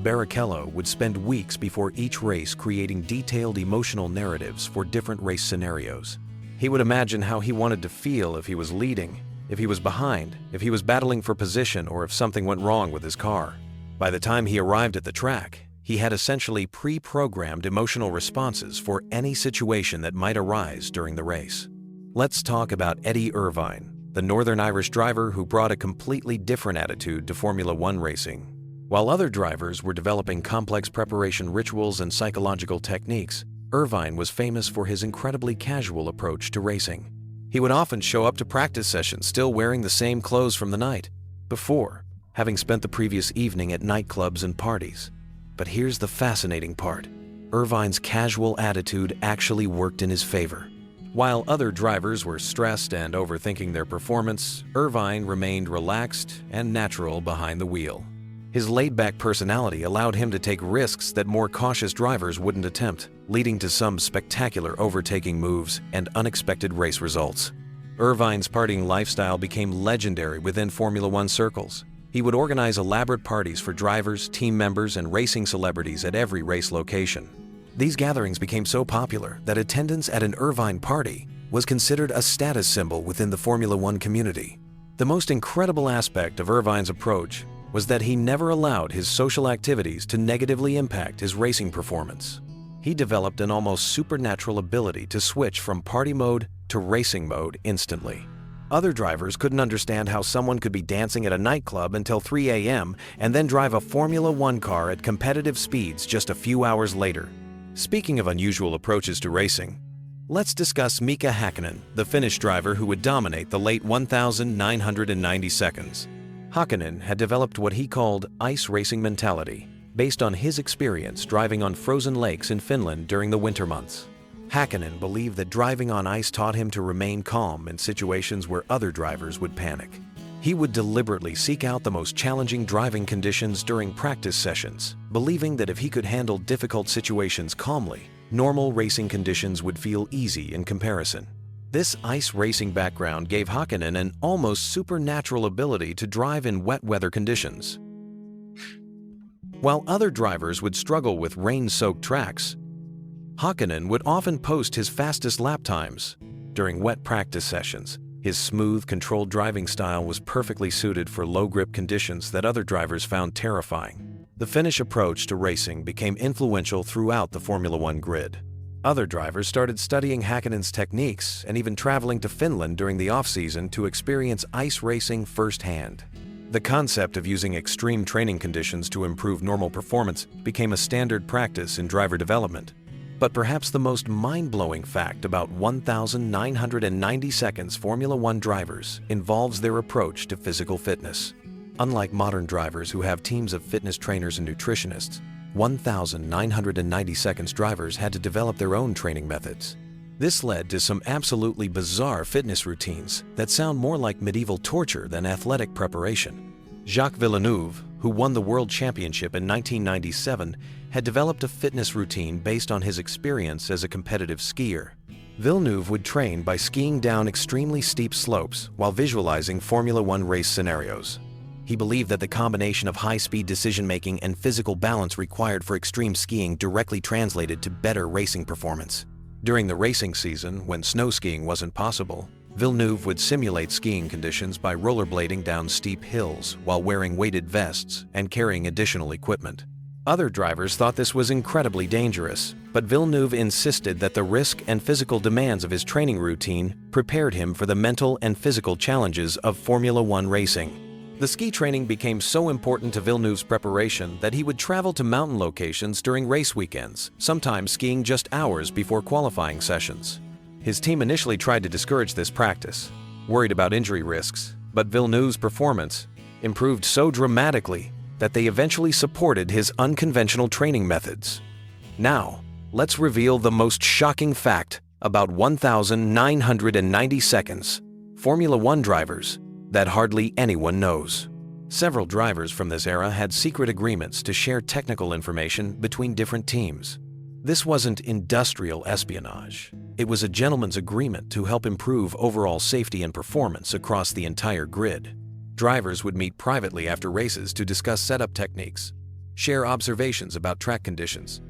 Barrichello would spend weeks before each race creating detailed emotional narratives for different race scenarios. He would imagine how he wanted to feel if he was leading, if he was behind, if he was battling for position, or if something went wrong with his car. By the time he arrived at the track, he had essentially pre-programmed emotional responses for any situation that might arise during the race. Let's talk about Eddie Irvine, the Northern Irish driver who brought a completely different attitude to Formula One racing. While other drivers were developing complex preparation rituals and psychological techniques, Irvine was famous for his incredibly casual approach to racing. He would often show up to practice sessions still wearing the same clothes from the night before, having spent the previous evening at nightclubs and parties. But here's the fascinating part. Irvine's casual attitude actually worked in his favor. While other drivers were stressed and overthinking their performance, Irvine remained relaxed and natural behind the wheel. His laid-back personality allowed him to take risks that more cautious drivers wouldn't attempt, leading to some spectacular overtaking moves and unexpected race results. Irvine's partying lifestyle became legendary within Formula One circles. He would organize elaborate parties for drivers, team members, and racing celebrities at every race location. These gatherings became so popular that attendance at an Irvine party was considered a status symbol within the Formula One community. The most incredible aspect of Irvine's approach was that he never allowed his social activities to negatively impact his racing performance. He developed an almost supernatural ability to switch from party mode to racing mode instantly. Other drivers couldn't understand how someone could be dancing at a nightclub until 3 a.m. and then drive a Formula One car at competitive speeds just a few hours later. Speaking of unusual approaches to racing, let's discuss Mika Hakkinen, the Finnish driver who would dominate the late 1,990 seconds. Hakkinen had developed what he called ice racing mentality, based on his experience driving on frozen lakes in Finland during the winter months. Hakkinen believed that driving on ice taught him to remain calm in situations where other drivers would panic. He would deliberately seek out the most challenging driving conditions during practice sessions, believing that if he could handle difficult situations calmly, normal racing conditions would feel easy in comparison. This ice racing background gave Hakkinen an almost supernatural ability to drive in wet weather conditions. While other drivers would struggle with rain-soaked tracks, Hakkinen would often post his fastest lap times during wet practice sessions. His smooth, controlled driving style was perfectly suited for low-grip conditions that other drivers found terrifying. The Finnish approach to racing became influential throughout the Formula One grid. Other drivers started studying Hakkinen's techniques and even traveling to Finland during the off-season to experience ice racing firsthand. The concept of using extreme training conditions to improve normal performance became a standard practice in driver development. But perhaps the most mind-blowing fact about 1,990 seconds Formula One drivers involves their approach to physical fitness. Unlike modern drivers who have teams of fitness trainers and nutritionists, 1,990 seconds drivers had to develop their own training methods. This led to some absolutely bizarre fitness routines that sound more like medieval torture than athletic preparation. Jacques Villeneuve, who won the World Championship in 1997, had developed a fitness routine based on his experience as a competitive skier. Villeneuve would train by skiing down extremely steep slopes while visualizing Formula One race scenarios. He believed that the combination of high-speed decision-making and physical balance required for extreme skiing directly translated to better racing performance. During the racing season, when snow skiing wasn't possible, Villeneuve would simulate skiing conditions by rollerblading down steep hills while wearing weighted vests and carrying additional equipment. Other drivers thought this was incredibly dangerous, but Villeneuve insisted that the risk and physical demands of his training routine prepared him for the mental and physical challenges of Formula One racing. The ski training became so important to Villeneuve's preparation that he would travel to mountain locations during race weekends, sometimes skiing just hours before qualifying sessions. His team initially tried to discourage this practice, worried about injury risks, but Villeneuve's performance improved so dramatically that they eventually supported his unconventional training methods. Now, let's reveal the most shocking fact about 1,990 seconds Formula One drivers that hardly anyone knows. Several drivers from this era had secret agreements to share technical information between different teams. This wasn't industrial espionage. It was a gentleman's agreement to help improve overall safety and performance across the entire grid. Drivers would meet privately after races to discuss setup techniques, share observations about track conditions,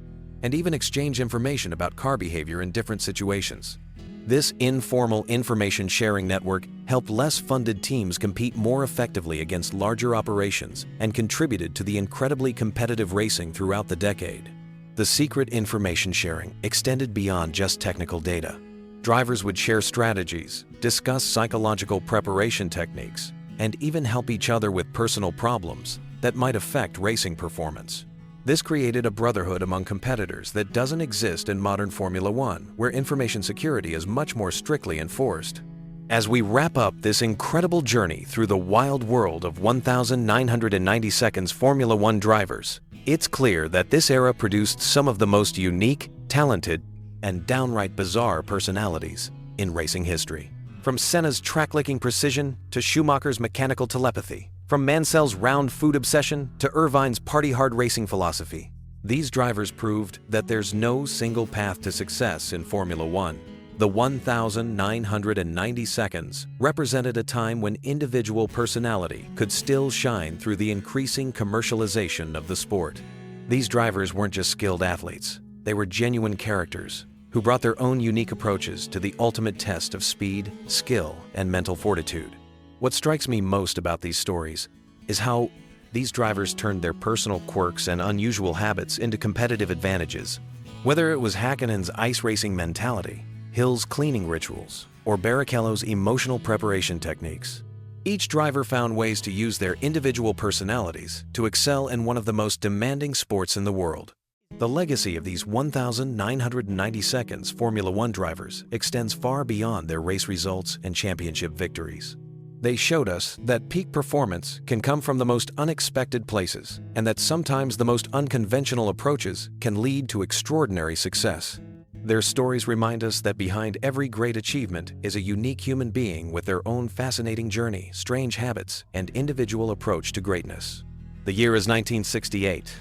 and even exchange information about car behavior in different situations. This informal information sharing network helped less funded teams compete more effectively against larger operations and contributed to the incredibly competitive racing throughout the decade. The secret information sharing extended beyond just technical data. Drivers would share strategies, discuss psychological preparation techniques, and even help each other with personal problems that might affect racing performance. This created a brotherhood among competitors that doesn't exist in modern Formula One, where information security is much more strictly enforced. As we wrap up this incredible journey through the wild world of 1,990 seconds Formula One drivers, it's clear that this era produced some of the most unique, talented, and downright bizarre personalities in racing history. From Senna's track-licking precision to Schumacher's mechanical telepathy, from Mansell's round food obsession to Irvine's party-hard racing philosophy, these drivers proved that there's no single path to success in Formula One. The 1,990 seconds represented a time when individual personality could still shine through the increasing commercialization of the sport. These drivers weren't just skilled athletes, they were genuine characters who brought their own unique approaches to the ultimate test of speed, skill, and mental fortitude. What strikes me most about these stories is how these drivers turned their personal quirks and unusual habits into competitive advantages. Whether it was Häkkinen's ice racing mentality, Hill's cleaning rituals, or Barrichello's emotional preparation techniques, each driver found ways to use their individual personalities to excel in one of the most demanding sports in the world. The legacy of these 1,990 seconds Formula One drivers extends far beyond their race results and championship victories. They showed us that peak performance can come from the most unexpected places, and that sometimes the most unconventional approaches can lead to extraordinary success. Their stories remind us that behind every great achievement is a unique human being with their own fascinating journey, strange habits, and individual approach to greatness. The year is 1968.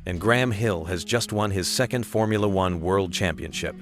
And Graham Hill has just won his second Formula One World Championship.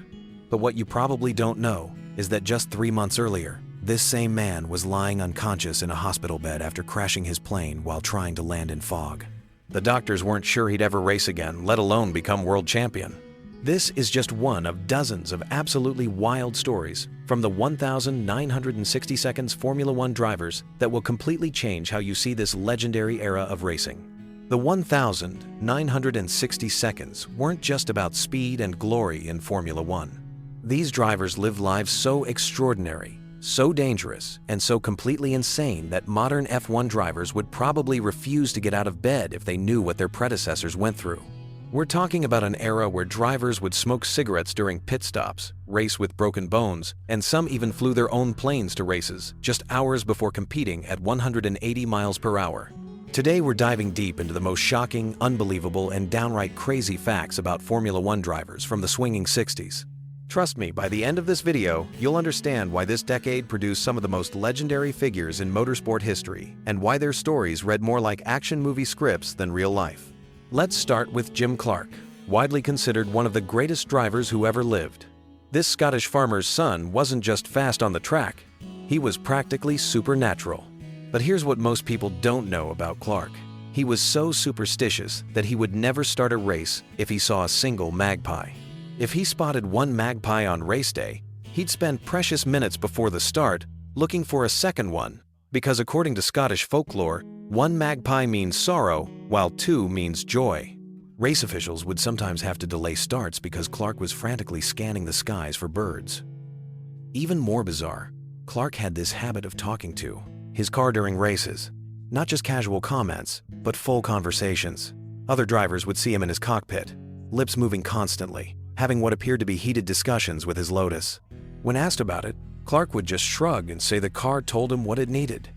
But what you probably don't know is that just 3 months earlier, this same man was lying unconscious in a hospital bed after crashing his plane while trying to land in fog. The doctors weren't sure he'd ever race again, let alone become world champion. This is just one of dozens of absolutely wild stories from the 1,960 seconds Formula One drivers that will completely change how you see this legendary era of racing. The 1,960 seconds weren't just about speed and glory in Formula One. These drivers lived lives so extraordinary, so dangerous, and so completely insane that modern F1 drivers would probably refuse to get out of bed if they knew what their predecessors went through. We're talking about an era where drivers would smoke cigarettes during pit stops, race with broken bones, and some even flew their own planes to races just hours before competing at 180 miles per hour. Today we're diving deep into the most shocking, unbelievable, and downright crazy facts about Formula One drivers from the swinging 60s. Trust me, by the end of this video, you'll understand why this decade produced some of the most legendary figures in motorsport history and why their stories read more like action movie scripts than real life. Let's start with Jim Clark, widely considered one of the greatest drivers who ever lived. This Scottish farmer's son wasn't just fast on the track, he was practically supernatural. But here's what most people don't know about Clark. He was so superstitious that he would never start a race if he saw a single magpie. If he spotted one magpie on race day, he'd spend precious minutes before the start looking for a second one, because according to Scottish folklore, one magpie means sorrow, while two means joy. Race officials would sometimes have to delay starts because Clark was frantically scanning the skies for birds. Even more bizarre, Clark had this habit of talking to his car during races. Not just casual comments, but full conversations. Other drivers would see him in his cockpit, lips moving constantly, having what appeared to be heated discussions with his Lotus. When asked about it, Clark would just shrug and say the car told him what it needed.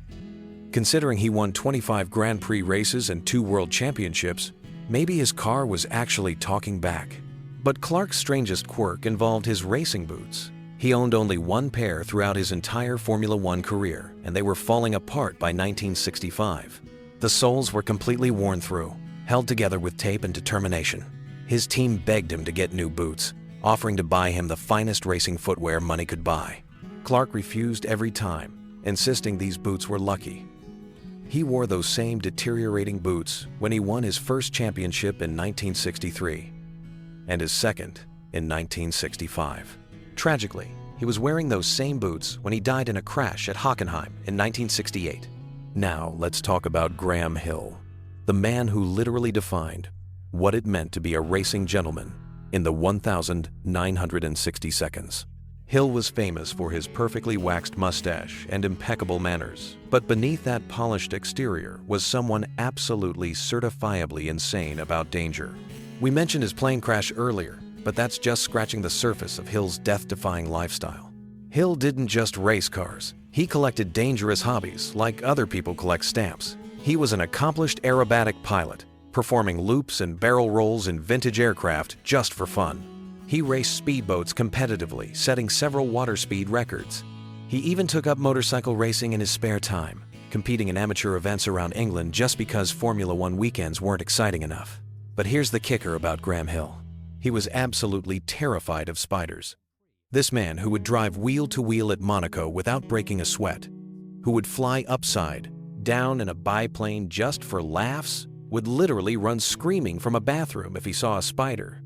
Considering he won 25 Grand Prix races and 2 World Championships, maybe his car was actually talking back. But Clark's strangest quirk involved his racing boots. He owned only one pair throughout his entire Formula One career, and they were falling apart by 1965. The soles were completely worn through, held together with tape and determination. His team begged him to get new boots, offering to buy him the finest racing footwear money could buy. Clark refused every time, insisting these boots were lucky. He wore those same deteriorating boots when he won his first championship in 1963 and his second in 1965. Tragically, he was wearing those same boots when he died in a crash at Hockenheim in 1968. Now let's talk about Graham Hill, the man who literally defined what it meant to be a racing gentleman in the 1,960 seconds. Hill was famous for his perfectly waxed mustache and impeccable manners, but beneath that polished exterior was someone absolutely certifiably insane about danger. We mentioned his plane crash earlier, but that's just scratching the surface of Hill's death-defying lifestyle. Hill didn't just race cars, he collected dangerous hobbies like other people collect stamps. He was an accomplished aerobatic pilot, performing loops and barrel rolls in vintage aircraft just for fun. He raced speedboats competitively, setting several water speed records. He even took up motorcycle racing in his spare time, competing in amateur events around England just because Formula One weekends weren't exciting enough. But here's the kicker about Graham Hill. He was absolutely terrified of spiders. This man who would drive wheel to wheel at Monaco without breaking a sweat, who would fly upside down in a biplane just for laughs, would literally run screaming from a bathroom if he saw a spider.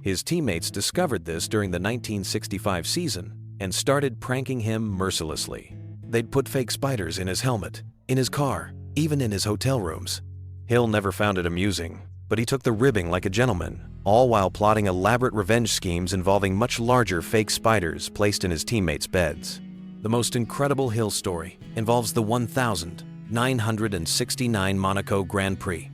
His teammates discovered this during the 1965 season and started pranking him mercilessly. They'd put fake spiders in his helmet, in his car, even in his hotel rooms. Hill never found it amusing, but he took the ribbing like a gentleman, all while plotting elaborate revenge schemes involving much larger fake spiders placed in his teammates' beds. The most incredible Hill story involves the 1,969 Monaco Grand Prix.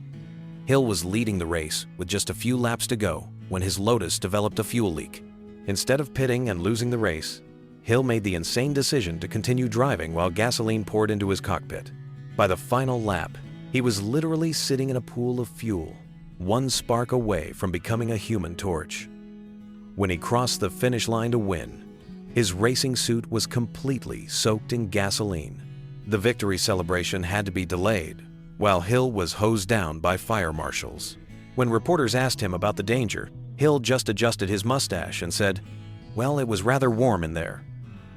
Hill was leading the race with just a few laps to go when his Lotus developed a fuel leak. Instead of pitting and losing the race, Hill made the insane decision to continue driving while gasoline poured into his cockpit. By the final lap, he was literally sitting in a pool of fuel, one spark away from becoming a human torch. When he crossed the finish line to win, his racing suit was completely soaked in gasoline. The victory celebration had to be delayed, while Hill was hosed down by fire marshals. When reporters asked him about the danger, Hill just adjusted his mustache and said, "Well, it was rather warm in there."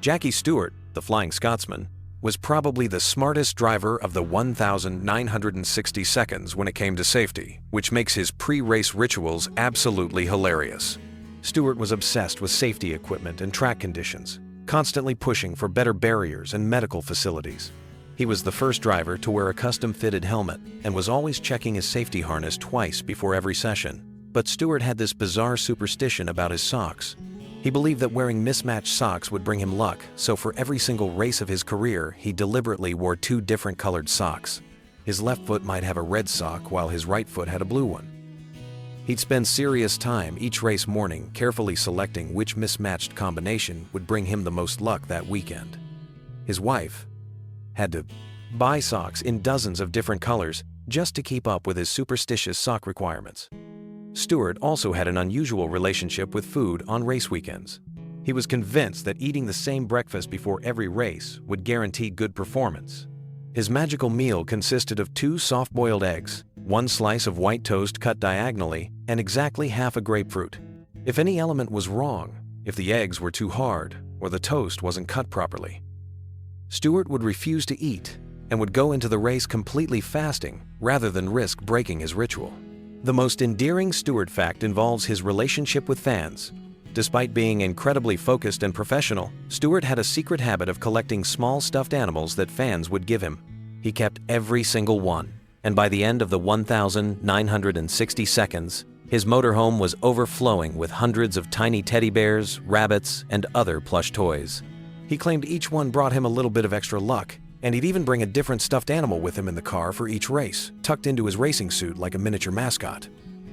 Jackie Stewart, the Flying Scotsman, was probably the smartest driver of the 1,960 seconds when it came to safety, which makes his pre-race rituals absolutely hilarious. Stewart was obsessed with safety equipment and track conditions, constantly pushing for better barriers and medical facilities. He was the first driver to wear a custom-fitted helmet and was always checking his safety harness twice before every session. But Stewart had this bizarre superstition about his socks. He believed that wearing mismatched socks would bring him luck, so for every single race of his career, he deliberately wore 2 different colored socks. His left foot might have a red sock while his right foot had a blue one. He'd spend serious time each race morning carefully selecting which mismatched combination would bring him the most luck that weekend. His wife had to buy socks in dozens of different colors just to keep up with his superstitious sock requirements. Stewart also had an unusual relationship with food on race weekends. He was convinced that eating the same breakfast before every race would guarantee good performance. His magical meal consisted of 2 soft-boiled eggs, 1 slice of white toast cut diagonally, and exactly half a grapefruit. If any element was wrong, if the eggs were too hard or the toast wasn't cut properly, Stewart would refuse to eat and would go into the race completely fasting rather than risk breaking his ritual. The most endearing Stewart fact involves his relationship with fans. Despite being incredibly focused and professional, Stewart had a secret habit of collecting small stuffed animals that fans would give him. He kept every single one, and by the end of the 1,960 seconds, his motorhome was overflowing with hundreds of tiny teddy bears, rabbits, and other plush toys. He claimed each one brought him a little bit of extra luck, and he'd even bring a different stuffed animal with him in the car for each race, tucked into his racing suit like a miniature mascot.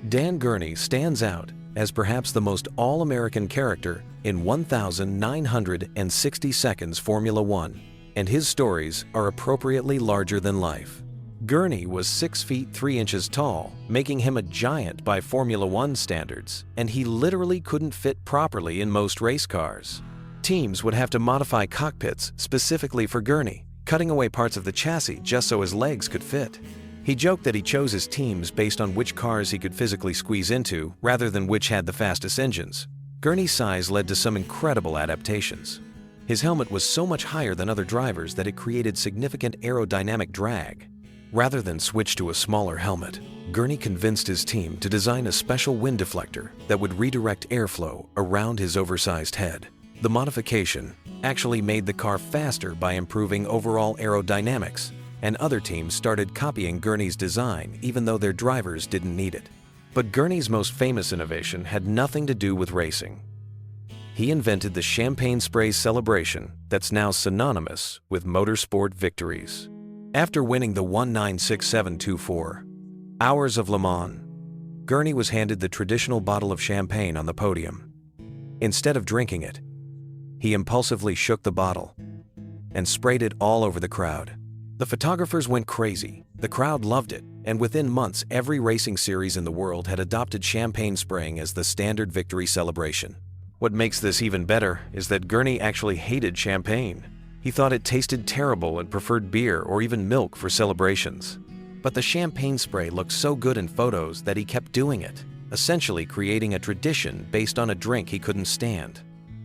Dan Gurney stands out as perhaps the most all-American character in 1,960 seconds Formula One, and his stories are appropriately larger than life. Gurney was 6 feet 3 inches tall, making him a giant by Formula One standards, and he literally couldn't fit properly in most race cars. Teams would have to modify cockpits specifically for Gurney, cutting away parts of the chassis just so his legs could fit. He joked that he chose his teams based on which cars he could physically squeeze into rather than which had the fastest engines. Gurney's size led to some incredible adaptations. His helmet was so much higher than other drivers that it created significant aerodynamic drag. Rather than switch to a smaller helmet, Gurney convinced his team to design a special wind deflector that would redirect airflow around his oversized head. The modification actually made the car faster by improving overall aerodynamics, and other teams started copying Gurney's design even though their drivers didn't need it. But Gurney's most famous innovation had nothing to do with racing. He invented the champagne spray celebration that's now synonymous with motorsport victories. After winning the 1967-24 Hours of Le Mans, Gurney was handed the traditional bottle of champagne on the podium. Instead of drinking it, he impulsively shook the bottle and sprayed it all over the crowd. The photographers went crazy, the crowd loved it, and within months every racing series in the world had adopted champagne spraying as the standard victory celebration. What makes this even better is that Gurney actually hated champagne. He thought it tasted terrible and preferred beer or even milk for celebrations. But the champagne spray looked so good in photos that he kept doing it, essentially creating a tradition based on a drink he couldn't stand.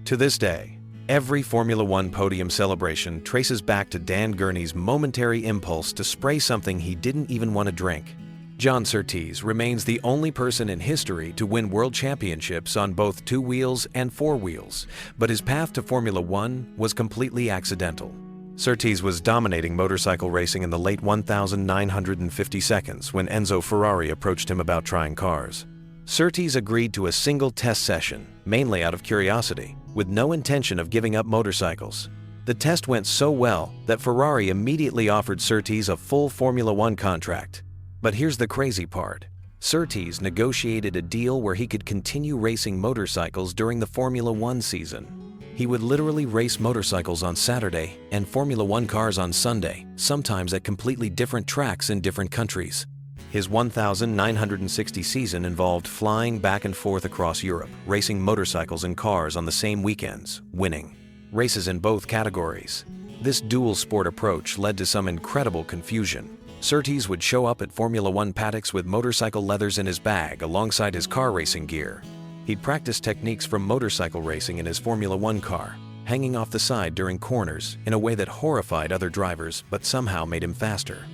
To this day, every Formula One podium celebration traces back to Dan Gurney's momentary impulse to spray something he didn't even want to drink. John Surtees remains the only person in history to win world championships on both 2 wheels and 4 wheels, but his path to Formula One was completely accidental. Surtees was dominating motorcycle racing in the late 1950 seconds when Enzo Ferrari approached him about trying cars. Surtees agreed to a single test session, mainly out of curiosity, with no intention of giving up motorcycles. The test went so well that Ferrari immediately offered Surtees a full Formula One contract. But here's the crazy part. Surtees negotiated a deal where he could continue racing motorcycles during the Formula One season. He would literally race motorcycles on Saturday and Formula One cars on Sunday, sometimes at completely different tracks in different countries. His 1960 season involved flying back and forth across Europe, racing motorcycles and cars on the same weekends, winning races in both categories. This dual sport approach led to some incredible confusion. Surtees would show up at Formula One paddocks with motorcycle leathers in his bag alongside his car racing gear. He'd practice techniques from motorcycle racing in his Formula One car, hanging off the side during corners in a way that horrified other drivers but somehow made him faster.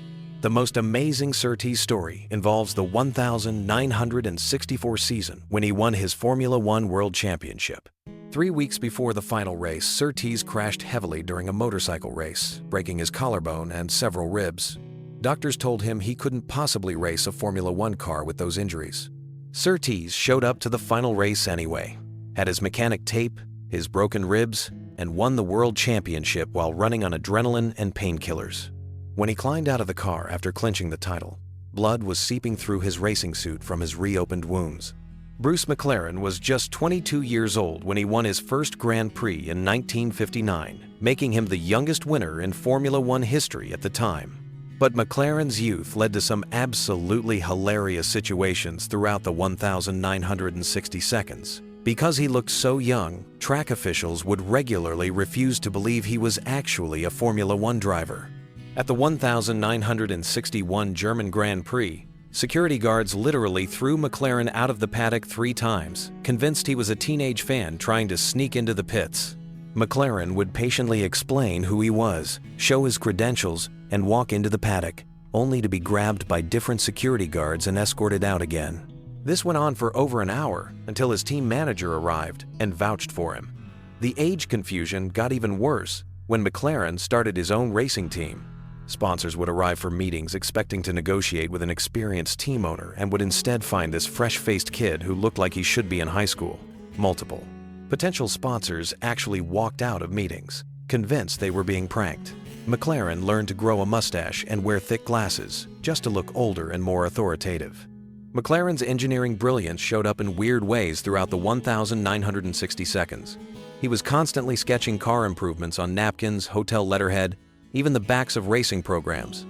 The most amazing Surtees story involves the 1964 season when he won his Formula One World Championship. 3 weeks before the final race, Surtees crashed heavily during a motorcycle race, breaking his collarbone and several ribs. Doctors told him he couldn't possibly race a Formula One car with those injuries. Surtees showed up to the final race anyway, had his mechanic tape, his broken ribs, and won the world championship while running on adrenaline and painkillers. When he climbed out of the car after clinching the title, blood was seeping through his racing suit from his reopened wounds. Bruce McLaren was just 22 years old when he won his first Grand Prix in 1959, making him the youngest winner in Formula One history at the time. But McLaren's youth led to some absolutely hilarious situations throughout the 1960 seconds. Because he looked so young, track officials would regularly refuse to believe he was actually a Formula One driver. At the 1961 German Grand Prix, security guards literally threw McLaren out of the paddock 3 times, convinced he was a teenage fan trying to sneak into the pits. McLaren would patiently explain who he was, show his credentials, and walk into the paddock, only to be grabbed by different security guards and escorted out again. This went on for over an hour until his team manager arrived and vouched for him. The age confusion got even worse when McLaren started his own racing team. Sponsors would arrive for meetings expecting to negotiate with an experienced team owner and would instead find this fresh-faced kid who looked like he should be in high school. Multiple potential sponsors actually walked out of meetings, convinced they were being pranked. McLaren learned to grow a mustache and wear thick glasses just to look older and more authoritative. McLaren's engineering brilliance showed up in weird ways throughout the 1960 seconds. He was constantly sketching car improvements on napkins, hotel letterhead, even the backs of racing programs.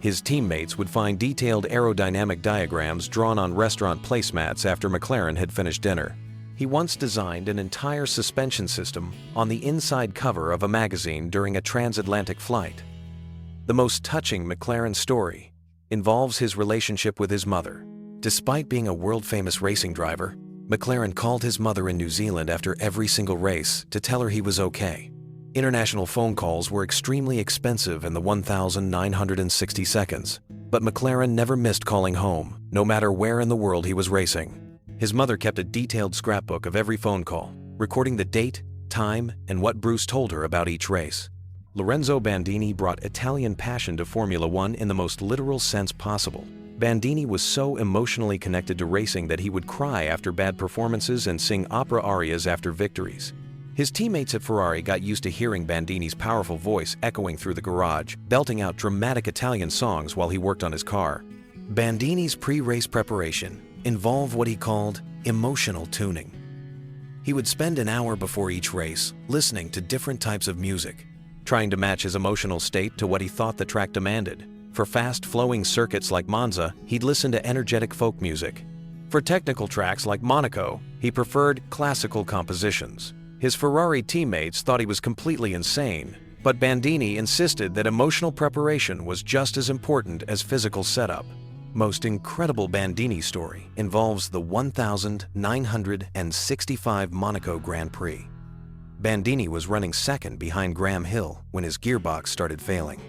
His teammates would find detailed aerodynamic diagrams drawn on restaurant placemats after McLaren had finished dinner. He once designed an entire suspension system on the inside cover of a magazine during a transatlantic flight. The most touching McLaren story involves his relationship with his mother. Despite being a world-famous racing driver, McLaren called his mother in New Zealand after every single race to tell her he was okay. International phone calls were extremely expensive in the 1960 seconds, but McLaren never missed calling home, no matter where in the world he was racing. His mother kept a detailed scrapbook of every phone call, recording the date, time, and what Bruce told her about each race. Lorenzo Bandini brought Italian passion to Formula One in the most literal sense possible. Bandini was so emotionally connected to racing that he would cry after bad performances and sing opera arias after victories. His teammates at Ferrari got used to hearing Bandini's powerful voice echoing through the garage, belting out dramatic Italian songs while he worked on his car. Bandini's pre-race preparation involved what he called emotional tuning. He would spend an hour before each race listening to different types of music, trying to match his emotional state to what he thought the track demanded. For fast-flowing circuits like Monza, he'd listen to energetic folk music. For technical tracks like Monaco, he preferred classical compositions. His Ferrari teammates thought he was completely insane, but Bandini insisted that emotional preparation was just as important as physical setup. Most incredible Bandini story involves the 1965 Monaco Grand Prix. Bandini was running second behind Graham Hill when his gearbox started failing.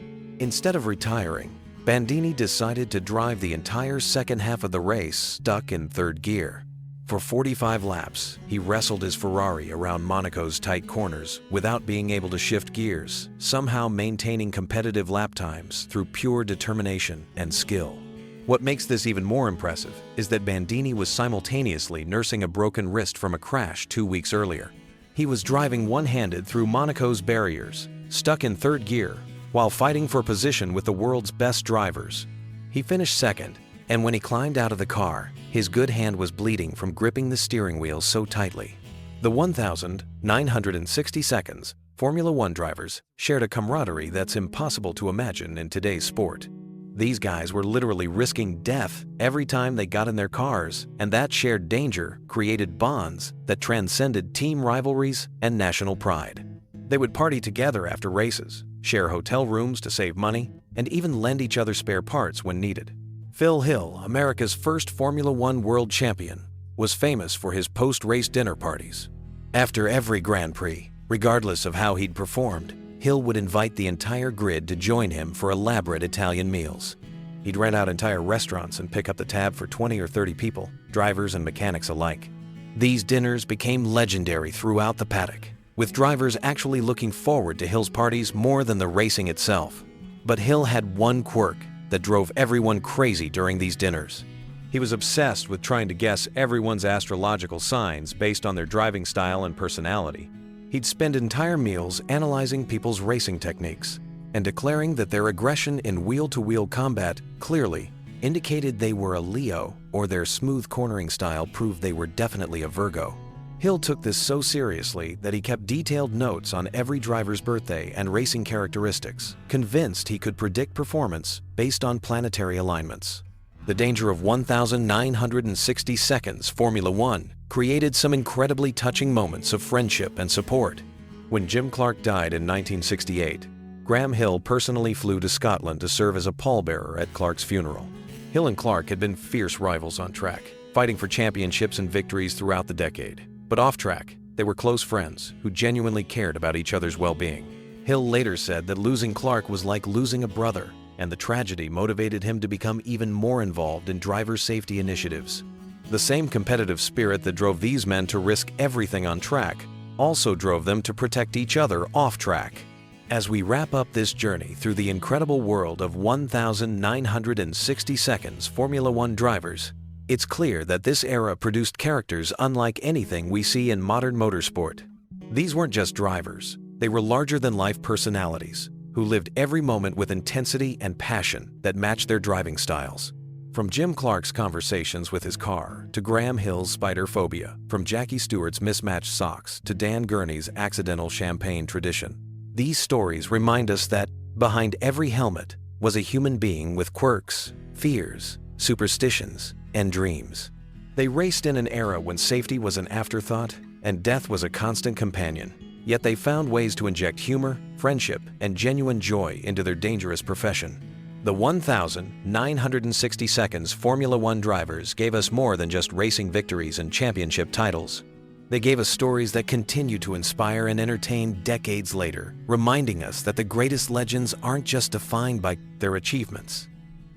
Instead of retiring, Bandini decided to drive the entire second half of the race stuck in third gear. For 45 laps, he wrestled his Ferrari around Monaco's tight corners without being able to shift gears, somehow maintaining competitive lap times through pure determination and skill. What makes this even more impressive is that Bandini was simultaneously nursing a broken wrist from a crash 2 weeks earlier. He was driving one-handed through Monaco's barriers, stuck in third gear, while fighting for position with the world's best drivers. He finished second, and when he climbed out of the car, his good hand was bleeding from gripping the steering wheel so tightly. The 1960 seconds, Formula One drivers shared a camaraderie that's impossible to imagine in today's sport. These guys were literally risking death every time they got in their cars, and that shared danger created bonds that transcended team rivalries and national pride. They would party together after races, share hotel rooms to save money, and even lend each other spare parts when needed. Phil Hill, America's first Formula One world champion, was famous for his post-race dinner parties. After every Grand Prix, regardless of how he'd performed, Hill would invite the entire grid to join him for elaborate Italian meals. He'd rent out entire restaurants and pick up the tab for 20 or 30 people, drivers and mechanics alike. These dinners became legendary throughout the paddock, with drivers actually looking forward to Hill's parties more than the racing itself. But Hill had one quirk that drove everyone crazy during these dinners. He was obsessed with trying to guess everyone's astrological signs based on their driving style and personality. He'd spend entire meals analyzing people's racing techniques and declaring that their aggression in wheel-to-wheel combat clearly indicated they were a Leo, or their smooth cornering style proved they were definitely a Virgo. Hill took this so seriously that he kept detailed notes on every driver's birthday and racing characteristics, convinced he could predict performance based on planetary alignments. The danger of 1960 seconds Formula One created some incredibly touching moments of friendship and support. When Jim Clark died in 1968, Graham Hill personally flew to Scotland to serve as a pallbearer at Clark's funeral. Hill and Clark had been fierce rivals on track, fighting for championships and victories throughout the decade. But off track, they were close friends who genuinely cared about each other's well-being. Hill later said that losing Clark was like losing a brother, and the tragedy motivated him to become even more involved in driver safety initiatives. The same competitive spirit that drove these men to risk everything on track also drove them to protect each other off track. As we wrap up this journey through the incredible world of 1,960 seconds Formula One drivers, it's clear that this era produced characters unlike anything we see in modern motorsport. These weren't just drivers, they were larger-than-life personalities who lived every moment with intensity and passion that matched their driving styles. From Jim Clark's conversations with his car to Graham Hill's spider phobia, from Jackie Stewart's mismatched socks to Dan Gurney's accidental champagne tradition, these stories remind us that behind every helmet was a human being with quirks, fears, superstitions, and dreams. They raced in an era when safety was an afterthought and death was a constant companion, yet they found ways to inject humor, friendship, and genuine joy into their dangerous profession. The 1,960 seconds Formula One drivers gave us more than just racing victories and championship titles. They gave us stories that continue to inspire and entertain decades later, reminding us that the greatest legends aren't just defined by their achievements,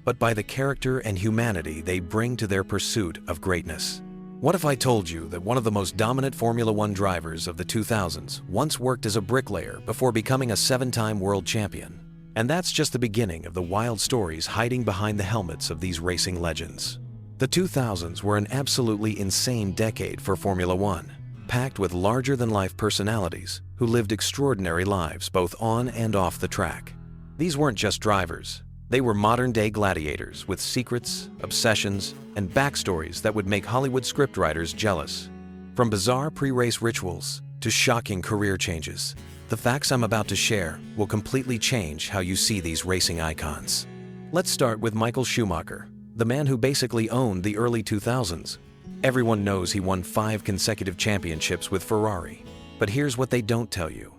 but by the character and humanity they bring to their pursuit of greatness. What if I told you that one of the most dominant Formula One drivers of the 2000s once worked as a bricklayer before becoming a 7-time world champion? And that's just the beginning of the wild stories hiding behind the helmets of these racing legends. The 2000s were an absolutely insane decade for Formula One, packed with larger-than-life personalities who lived extraordinary lives both on and off the track. These weren't just drivers. They were modern-day gladiators with secrets, obsessions, and backstories that would make Hollywood scriptwriters jealous. From bizarre pre-race rituals to shocking career changes, the facts I'm about to share will completely change how you see these racing icons. Let's start with Michael Schumacher, the man who basically owned the early 2000s. Everyone knows he won 5 consecutive championships with Ferrari, but here's what they don't tell you.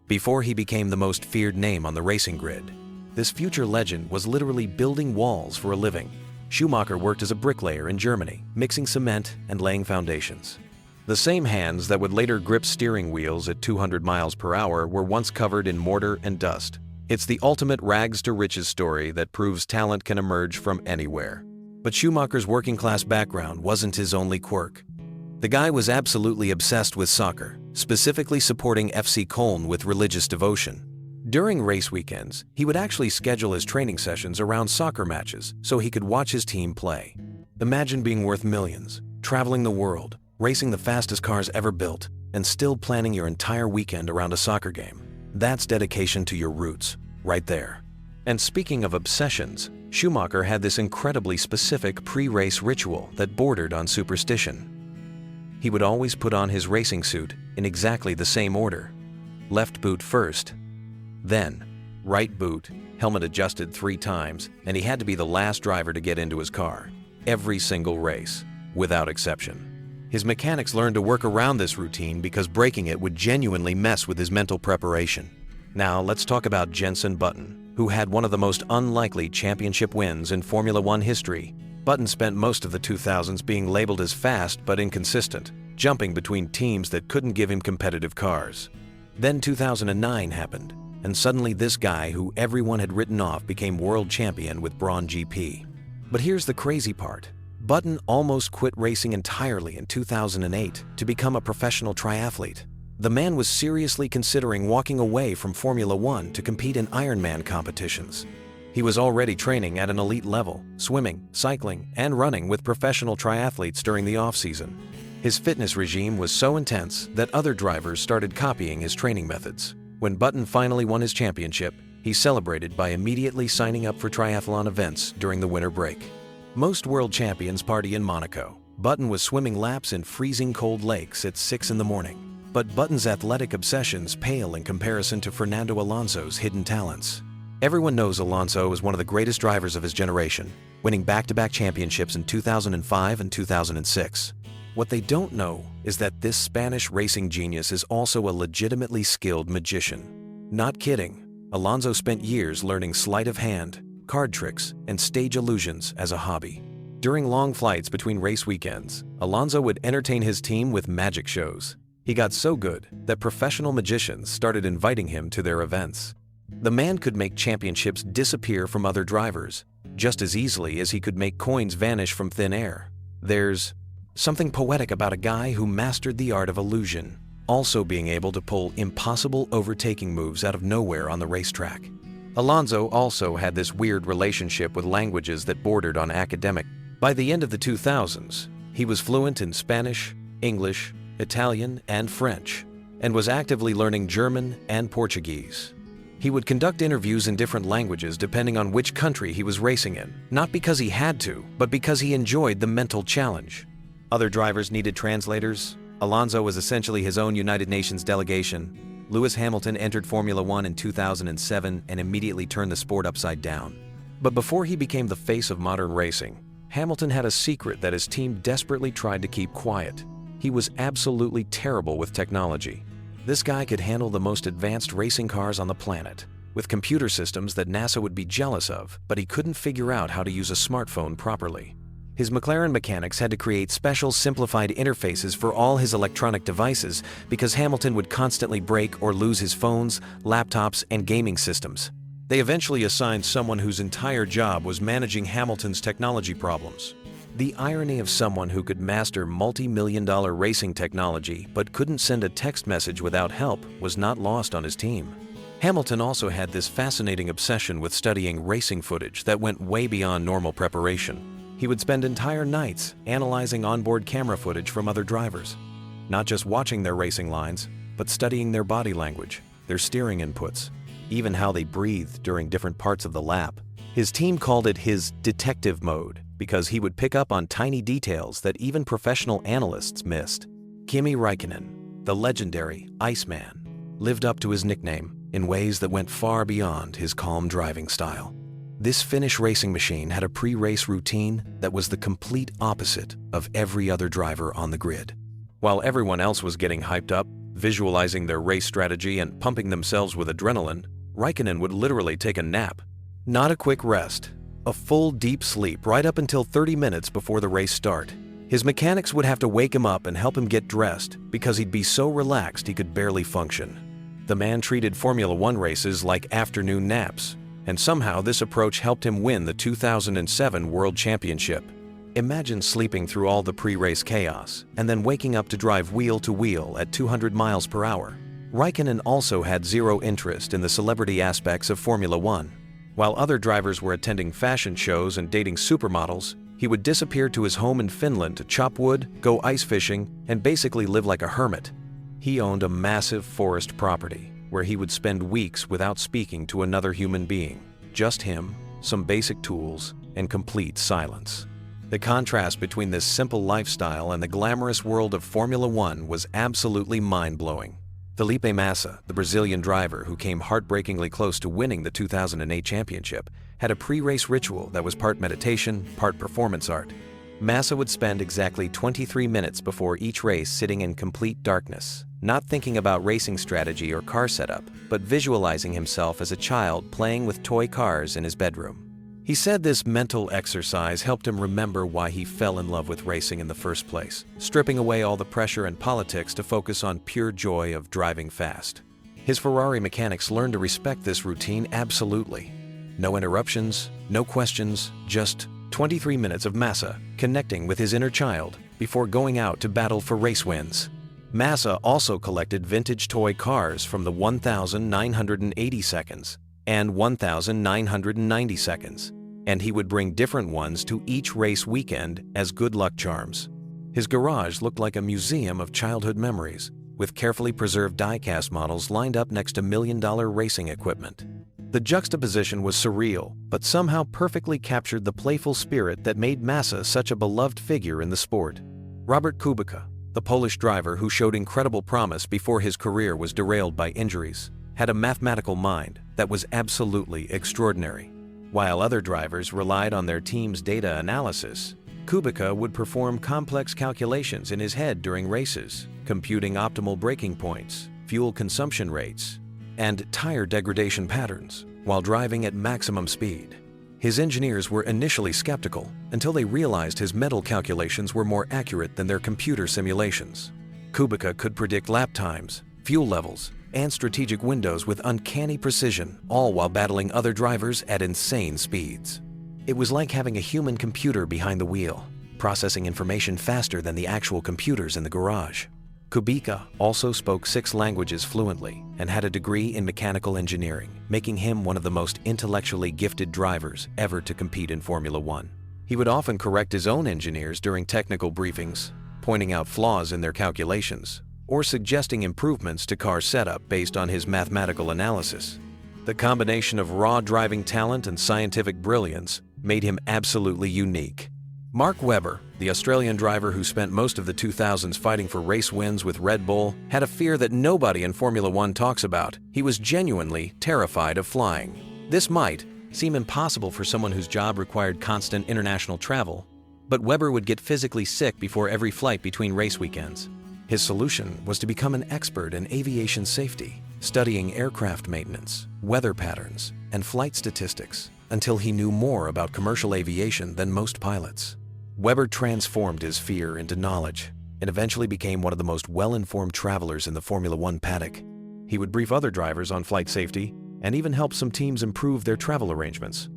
Before he became the most feared name on the racing grid, this future legend was literally building walls for a living. Schumacher worked as a bricklayer in Germany, mixing cement and laying foundations. The same hands that would later grip steering wheels at 200 miles per hour were once covered in mortar and dust. It's the ultimate rags to riches story that proves talent can emerge from anywhere. But Schumacher's working-class background wasn't his only quirk. The guy was absolutely obsessed with soccer, specifically supporting FC Köln with religious devotion. During race weekends, he would actually schedule his training sessions around soccer matches so he could watch his team play. Imagine being worth millions, traveling the world, racing the fastest cars ever built, and still planning your entire weekend around a soccer game. That's dedication to your roots, right there. And speaking of obsessions, Schumacher had this incredibly specific pre-race ritual that bordered on superstition. He would always put on his racing suit in exactly the same order. Left boot first, then right boot, helmet adjusted 3 times, and he had to be the last driver to get into his car. Every single race, without exception. His mechanics learned to work around this routine because breaking it would genuinely mess with his mental preparation. Now let's talk about Jenson Button, who had one of the most unlikely championship wins in Formula One history. Button spent most of the 2000s being labeled as fast but inconsistent, jumping between teams that couldn't give him competitive cars. Then 2009 happened, and suddenly this guy who everyone had written off became world champion with Braun GP. But here's the crazy part. Button almost quit racing entirely in 2008 to become a professional triathlete. The man was seriously considering walking away from Formula One to compete in Ironman competitions. He was already training at an elite level, swimming, cycling, and running with professional triathletes during the off-season. His fitness regime was so intense that other drivers started copying his training methods. When Button finally won his championship, he celebrated by immediately signing up for triathlon events during the winter break. Most world champions party in Monaco. Button was swimming laps in freezing cold lakes at 6 in the morning. But Button's athletic obsessions pale in comparison to Fernando Alonso's hidden talents. Everyone knows Alonso is one of the greatest drivers of his generation, winning back-to-back championships in 2005 and 2006. What they don't know is that this Spanish racing genius is also a legitimately skilled magician. Not kidding, Alonso spent years learning sleight of hand, card tricks, and stage illusions as a hobby. During long flights between race weekends, Alonso would entertain his team with magic shows. He got so good that professional magicians started inviting him to their events. The man could make championships disappear from other drivers, just as easily as he could make coins vanish from thin air. There's something poetic about a guy who mastered the art of illusion, also being able to pull impossible overtaking moves out of nowhere on the racetrack. Alonso also had this weird relationship with languages that bordered on academic. By the end of the 2000s, he was fluent in Spanish, English, Italian, and French, and was actively learning German and Portuguese. He would conduct interviews in different languages depending on which country he was racing in, not because he had to, but because he enjoyed the mental challenge. Other drivers needed translators. Alonso was essentially his own United Nations delegation. Lewis Hamilton entered Formula One in 2007 and immediately turned the sport upside down. But before he became the face of modern racing, Hamilton had a secret that his team desperately tried to keep quiet. He was absolutely terrible with technology. This guy could handle the most advanced racing cars on the planet, with computer systems that NASA would be jealous of, but he couldn't figure out how to use a smartphone properly. His McLaren mechanics had to create special simplified interfaces for all his electronic devices because Hamilton would constantly break or lose his phones, laptops, and gaming systems. They eventually assigned someone whose entire job was managing Hamilton's technology problems. The irony of someone who could master multi-million-dollar racing technology but couldn't send a text message without help was not lost on his team. Hamilton also had this fascinating obsession with studying racing footage that went way beyond normal preparation. He would spend entire nights analyzing onboard camera footage from other drivers, not just watching their racing lines, but studying their body language, their steering inputs, even how they breathed during different parts of the lap. His team called it his detective mode because he would pick up on tiny details that even professional analysts missed. Kimi Räikkönen, the legendary Iceman, lived up to his nickname in ways that went far beyond his calm driving style. This Finnish racing machine had a pre-race routine that was the complete opposite of every other driver on the grid. While everyone else was getting hyped up, visualizing their race strategy and pumping themselves with adrenaline, Räikkönen would literally take a nap. Not a quick rest, a full deep sleep right up until 30 minutes before the race start. His mechanics would have to wake him up and help him get dressed because he'd be so relaxed he could barely function. The man treated Formula One races like afternoon naps, and somehow this approach helped him win the 2007 World Championship. Imagine sleeping through all the pre-race chaos and then waking up to drive wheel to wheel at 200 miles per hour. Räikkönen also had zero interest in the celebrity aspects of Formula One. While other drivers were attending fashion shows and dating supermodels, he would disappear to his home in Finland to chop wood, go ice fishing, and basically live like a hermit. He owned a massive forest property where he would spend weeks without speaking to another human being. Just him, some basic tools, and complete silence. The contrast between this simple lifestyle and the glamorous world of Formula One was absolutely mind-blowing. Felipe Massa, the Brazilian driver who came heartbreakingly close to winning the 2008 championship, had a pre-race ritual that was part meditation, part performance art. Massa would spend exactly 23 minutes before each race sitting in complete darkness, not thinking about racing strategy or car setup, but visualizing himself as a child playing with toy cars in his bedroom. He said this mental exercise helped him remember why he fell in love with racing in the first place, stripping away all the pressure and politics to focus on pure joy of driving fast. His Ferrari mechanics learned to respect this routine absolutely. No interruptions, no questions, just 23 minutes of Massa connecting with his inner child before going out to battle for race wins. Massa also collected vintage toy cars from the 1,980 seconds and 1,990 seconds, and he would bring different ones to each race weekend as good luck charms. His garage looked like a museum of childhood memories, with carefully preserved die-cast models lined up next to million-dollar racing equipment. The juxtaposition was surreal, but somehow perfectly captured the playful spirit that made Massa such a beloved figure in the sport. Robert Kubica, the Polish driver who showed incredible promise before his career was derailed by injuries, had a mathematical mind that was absolutely extraordinary. While other drivers relied on their team's data analysis, Kubica would perform complex calculations in his head during races, computing optimal braking points, fuel consumption rates, and tire degradation patterns while driving at maximum speed. His engineers were initially skeptical until they realized his mental calculations were more accurate than their computer simulations. Kubica could predict lap times, fuel levels, and strategic windows with uncanny precision, all while battling other drivers at insane speeds. It was like having a human computer behind the wheel, processing information faster than the actual computers in the garage. Kubica also spoke 6 languages fluently and had a degree in mechanical engineering, making him one of the most intellectually gifted drivers ever to compete in Formula One. He would often correct his own engineers during technical briefings, pointing out flaws in their calculations, or suggesting improvements to car setup based on his mathematical analysis. The combination of raw driving talent and scientific brilliance made him absolutely unique. Mark Webber, the Australian driver who spent most of the 2000s fighting for race wins with Red Bull, had a fear that nobody in Formula One talks about. He was genuinely terrified of flying. This might seem impossible for someone whose job required constant international travel, but Webber would get physically sick before every flight between race weekends. His solution was to become an expert in aviation safety, studying aircraft maintenance, weather patterns, and flight statistics until he knew more about commercial aviation than most pilots. Webber transformed his fear into knowledge and eventually became one of the most well-informed travelers in the Formula One paddock. He would brief other drivers on flight safety and even help some teams improve their travel arrangements.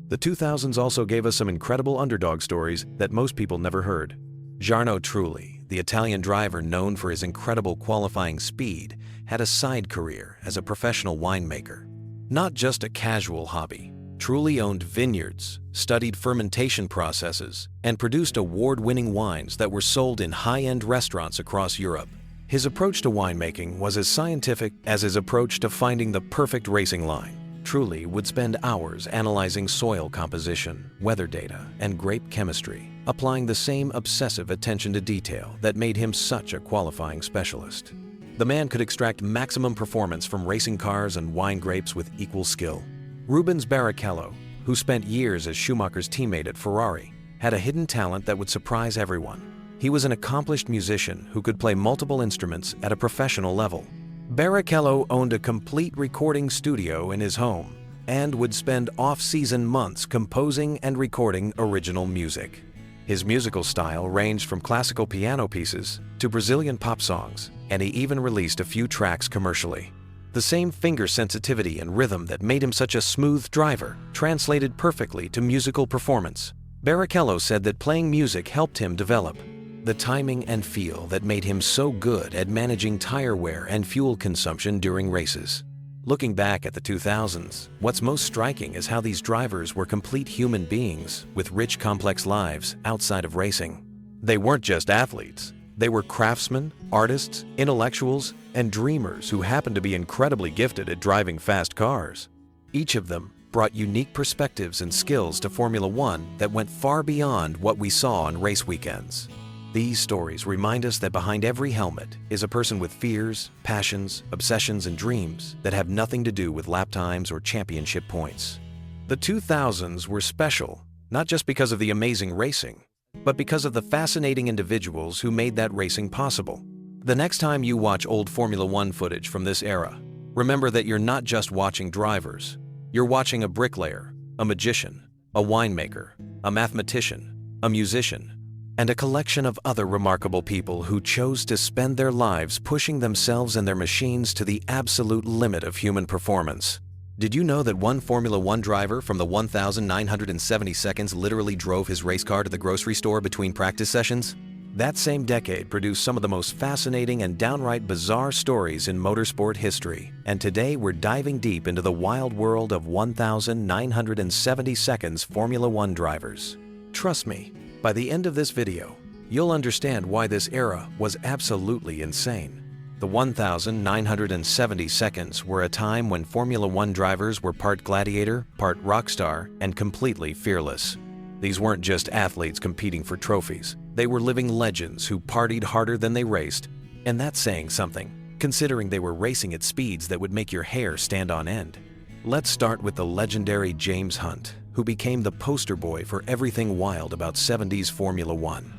The 2000s also gave us some incredible underdog stories that most people never heard. Jarno Trulli, the Italian driver known for his incredible qualifying speed, had a side career as a professional winemaker. Not just a casual hobby, Trulli owned vineyards, studied fermentation processes, and produced award-winning wines that were sold in high-end restaurants across Europe. His approach to winemaking was as scientific as his approach to finding the perfect racing line. Trulli would spend hours analyzing soil composition, weather data, and grape chemistry, applying the same obsessive attention to detail that made him such a qualifying specialist. The man could extract maximum performance from racing cars and wine grapes with equal skill. Rubens Barrichello, who spent years as Schumacher's teammate at Ferrari, had a hidden talent that would surprise everyone. He was an accomplished musician who could play multiple instruments at a professional level. Barrichello owned a complete recording studio in his home and would spend off-season months composing and recording original music. His musical style ranged from classical piano pieces to Brazilian pop songs, and he even released a few tracks commercially. The same finger sensitivity and rhythm that made him such a smooth driver translated perfectly to musical performance. Barrichello said that playing music helped him develop the timing and feel that made him so good at managing tire wear and fuel consumption during races. Looking back at the 2000s, what's most striking is how these drivers were complete human beings with rich, complex lives outside of racing. They weren't just athletes. They were craftsmen, artists, intellectuals, and dreamers who happened to be incredibly gifted at driving fast cars. Each of them brought unique perspectives and skills to Formula One that went far beyond what we saw on race weekends. These stories remind us that behind every helmet is a person with fears, passions, obsessions, and dreams that have nothing to do with lap times or championship points. The 2000s were special, not just because of the amazing racing, but because of the fascinating individuals who made that racing possible. The next time you watch old Formula One footage from this era, remember that you're not just watching drivers. You're watching a bricklayer, a magician, a winemaker, a mathematician, a musician, and a collection of other remarkable people who chose to spend their lives pushing themselves and their machines to the absolute limit of human performance. Did you know that one Formula One driver from the 1,970 seconds literally drove his race car to the grocery store between practice sessions? That same decade produced some of the most fascinating and downright bizarre stories in motorsport history, and today we're diving deep into the wild world of 1,970 seconds Formula One drivers. Trust me, by the end of this video, you'll understand why this era was absolutely insane. The 1,970 seconds were a time when Formula One drivers were part gladiator, part rock star, and completely fearless. These weren't just athletes competing for trophies. They were living legends who partied harder than they raced, and that's saying something, considering they were racing at speeds that would make your hair stand on end. Let's start with the legendary James Hunt, who who became the poster boy for everything wild about 70s Formula One.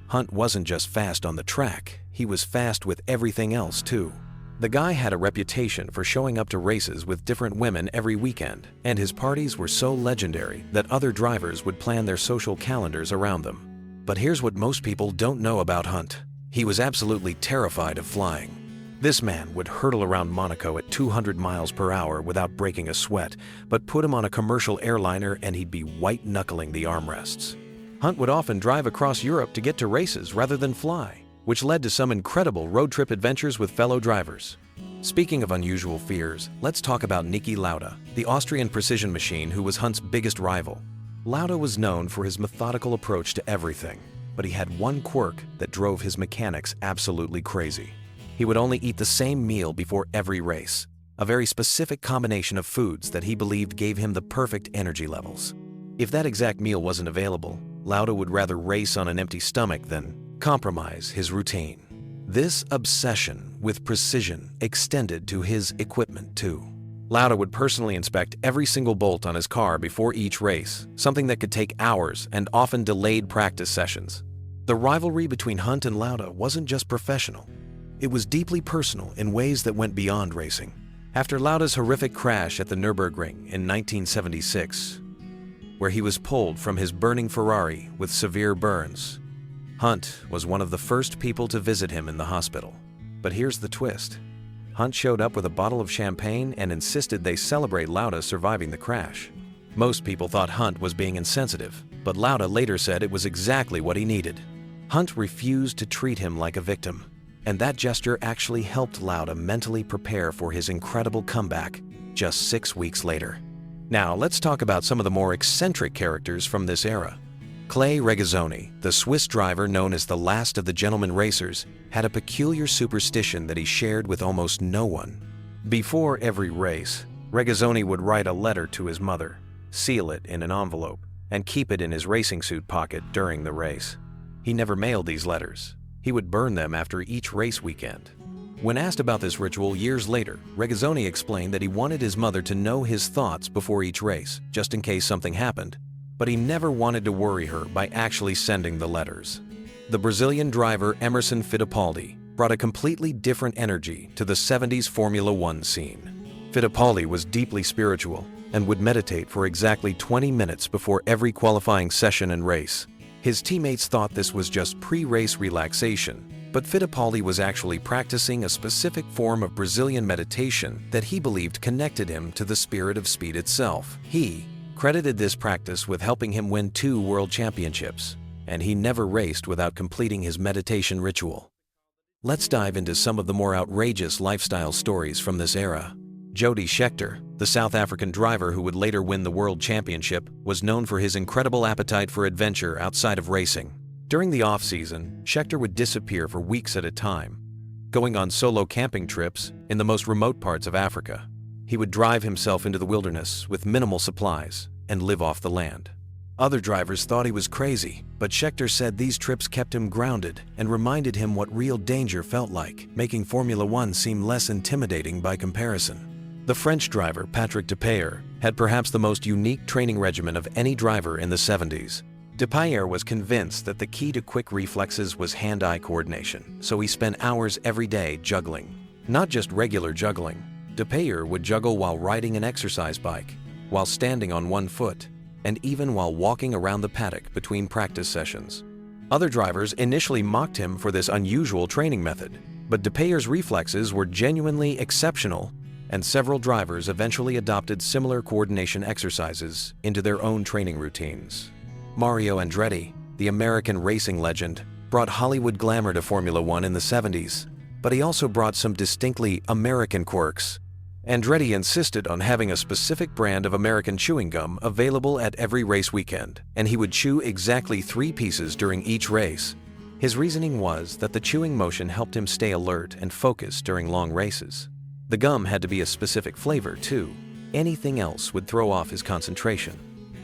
Hunt wasn't just fast on the track, he was fast with everything else too. The guy had a reputation for showing up to races with different women every weekend, and his parties were so legendary that other drivers would plan their social calendars around them. But here's what most people don't know about Hunt. He was absolutely terrified of flying. This man would hurtle around Monaco at 200 miles per hour without breaking a sweat, but put him on a commercial airliner and he'd be white-knuckling the armrests. Hunt would often drive across Europe to get to races rather than fly, which led to some incredible road trip adventures with fellow drivers. Speaking of unusual fears, let's talk about Niki Lauda, the Austrian precision machine who was Hunt's biggest rival. Lauda was known for his methodical approach to everything, but he had one quirk that drove his mechanics absolutely crazy. He would only eat the same meal before every race, a very specific combination of foods that he believed gave him the perfect energy levels. If that exact meal wasn't available, Lauda would rather race on an empty stomach than compromise his routine. This obsession with precision extended to his equipment too. Lauda would personally inspect every single bolt on his car before each race, something that could take hours and often delayed practice sessions. The rivalry between Hunt and Lauda wasn't just professional. It was deeply personal in ways that went beyond racing. After Lauda's horrific crash at the Nürburgring in 1976, where he was pulled from his burning Ferrari with severe burns, Hunt was one of the first people to visit him in the hospital. But here's the twist. Hunt showed up with a bottle of champagne and insisted they celebrate Lauda surviving the crash. Most people thought Hunt was being insensitive, but Lauda later said it was exactly what he needed. Hunt refused to treat him like a victim, and that gesture actually helped Lauda mentally prepare for his incredible comeback just 6 weeks later. Now, let's talk about some of the more eccentric characters from this era. Clay Regazzoni, the Swiss driver known as the last of the gentleman racers, had a peculiar superstition that he shared with almost no one. Before every race, Regazzoni would write a letter to his mother, seal it in an envelope, and keep it in his racing suit pocket during the race. He never mailed these letters. He would burn them after each race weekend. When asked about this ritual years later, Regazzoni explained that he wanted his mother to know his thoughts before each race, just in case something happened, but he never wanted to worry her by actually sending the letters. The Brazilian driver Emerson Fittipaldi brought a completely different energy to the 70s Formula One scene. Fittipaldi was deeply spiritual and would meditate for exactly 20 minutes before every qualifying session and race. His teammates thought this was just pre-race relaxation, but Fittipaldi was actually practicing a specific form of Brazilian meditation that he believed connected him to the spirit of speed itself. He credited this practice with helping him win 2 world championships, and he never raced without completing his meditation ritual. Let's dive into some of the more outrageous lifestyle stories from this era. Jody Scheckter, the South African driver who would later win the world championship, was known for his incredible appetite for adventure outside of racing. During the off-season, Scheckter would disappear for weeks at a time, going on solo camping trips in the most remote parts of Africa. He would drive himself into the wilderness with minimal supplies and live off the land. Other drivers thought he was crazy, but Scheckter said these trips kept him grounded and reminded him what real danger felt like, making Formula One seem less intimidating by comparison. The French driver Patrick Depailler had perhaps the most unique training regimen of any driver in the 70s. Depailler was convinced that the key to quick reflexes was hand-eye coordination, so he spent hours every day juggling. Not just regular juggling. Depailler would juggle while riding an exercise bike, while standing on one foot, and even while walking around the paddock between practice sessions. Other drivers initially mocked him for this unusual training method, but Depailler's reflexes were genuinely exceptional, and several drivers eventually adopted similar coordination exercises into their own training routines. Mario Andretti, the American racing legend, brought Hollywood glamour to Formula One in the 70s, but he also brought some distinctly American quirks. Andretti insisted on having a specific brand of American chewing gum available at every race weekend, and he would chew exactly 3 pieces during each race. His reasoning was that the chewing motion helped him stay alert and focused during long races. The gum had to be a specific flavor, too. Anything else would throw off his concentration.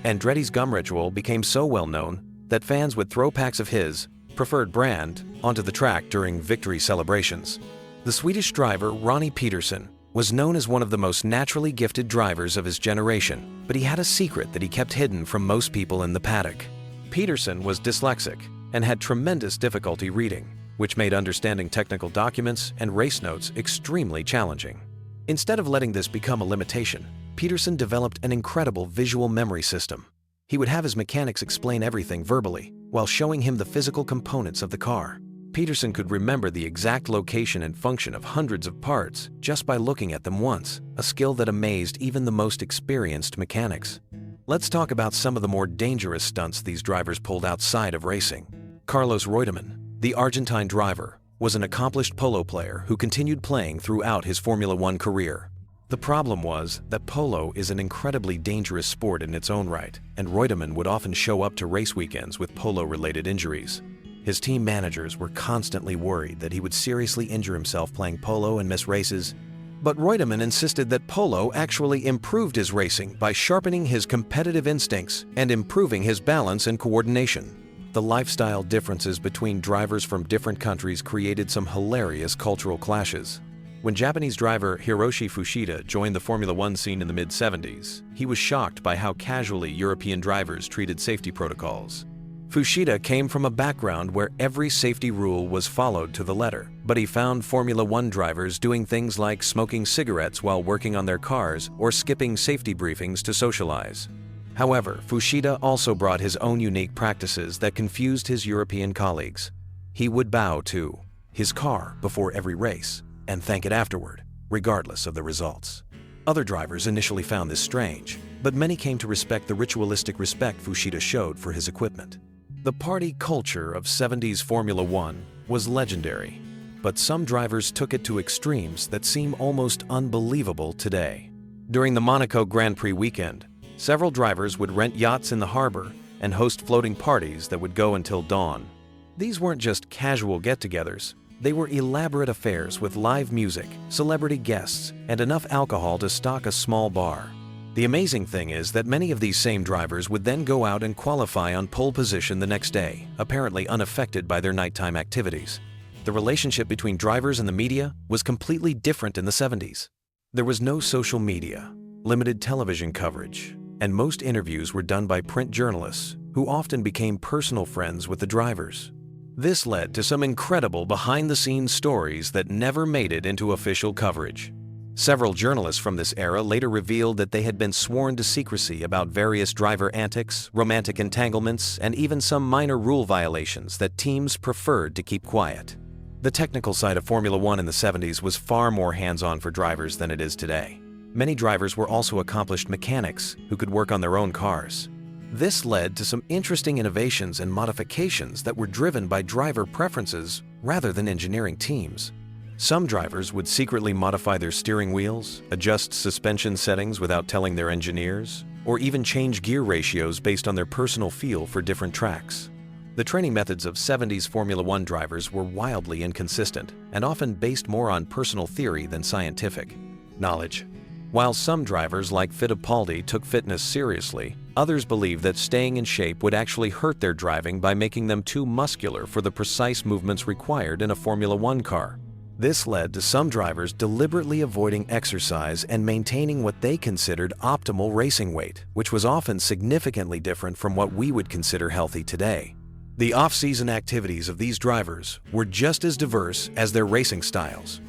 Andretti's gum ritual became so well known that fans would throw packs of his preferred brand onto the track during victory celebrations. The Swedish driver Ronnie Peterson was known as one of the most naturally gifted drivers of his generation, but he had a secret that he kept hidden from most people in the paddock. Peterson was dyslexic and had tremendous difficulty reading, which made understanding technical documents and race notes extremely challenging. Instead of letting this become a limitation, Peterson developed an incredible visual memory system. He would have his mechanics explain everything verbally, while showing him the physical components of the car. Peterson could remember the exact location and function of hundreds of parts just by looking at them once, a skill that amazed even the most experienced mechanics. Let's talk about some of the more dangerous stunts these drivers pulled outside of racing. Carlos Reutemann, the Argentine driver, was an accomplished polo player who continued playing throughout his Formula One career. The problem was that polo is an incredibly dangerous sport in its own right, and Reutemann would often show up to race weekends with polo-related injuries. His team managers were constantly worried that he would seriously injure himself playing polo and miss races, but Reutemann insisted that polo actually improved his racing by sharpening his competitive instincts and improving his balance and coordination. The lifestyle differences between drivers from different countries created some hilarious cultural clashes. When Japanese driver Hiroshi Fuchida joined the Formula One scene in the mid-70s, he was shocked by how casually European drivers treated safety protocols. Fuchida came from a background where every safety rule was followed to the letter, but he found Formula One drivers doing things like smoking cigarettes while working on their cars or skipping safety briefings to socialize. However, Fuchida also brought his own unique practices that confused his European colleagues. He would bow to his car before every race and thank it afterward, regardless of the results. Other drivers initially found this strange, but many came to respect the ritualistic respect Fuchida showed for his equipment. The party culture of 70s Formula One was legendary, but some drivers took it to extremes that seem almost unbelievable today. During the Monaco Grand Prix weekend, several drivers would rent yachts in the harbor and host floating parties that would go until dawn. These weren't just casual get-togethers. They were elaborate affairs with live music, celebrity guests, and enough alcohol to stock a small bar. The amazing thing is that many of these same drivers would then go out and qualify on pole position the next day, apparently unaffected by their nighttime activities. The relationship between drivers and the media was completely different in the 70s. There was no social media, limited television coverage, and most interviews were done by print journalists, who often became personal friends with the drivers. This led to some incredible behind-the-scenes stories that never made it into official coverage. Several journalists from this era later revealed that they had been sworn to secrecy about various driver antics, romantic entanglements, and even some minor rule violations that teams preferred to keep quiet. The technical side of Formula One in the 70s was far more hands-on for drivers than it is today. Many drivers were also accomplished mechanics who could work on their own cars. This led to some interesting innovations and modifications that were driven by driver preferences rather than engineering teams. Some drivers would secretly modify their steering wheels, adjust suspension settings without telling their engineers, or even change gear ratios based on their personal feel for different tracks. The training methods of 70s Formula One drivers were wildly inconsistent and often based more on personal theory than scientific knowledge. While some drivers like Fittipaldi took fitness seriously, others believed that staying in shape would actually hurt their driving by making them too muscular for the precise movements required in a Formula One car. This led to some drivers deliberately avoiding exercise and maintaining what they considered optimal racing weight, which was often significantly different from what we would consider healthy today. The off-season activities of these drivers were just as diverse as their racing styles.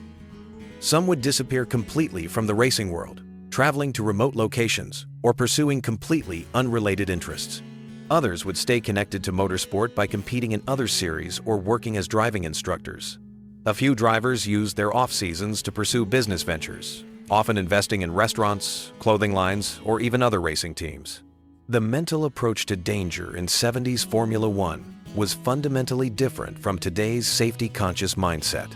Some would disappear completely from the racing world, traveling to remote locations or pursuing completely unrelated interests. Others would stay connected to motorsport by competing in other series or working as driving instructors. A few drivers used their off-seasons to pursue business ventures, often investing in restaurants, clothing lines, or even other racing teams. The mental approach to danger in 70s Formula One was fundamentally different from today's safety-conscious mindset.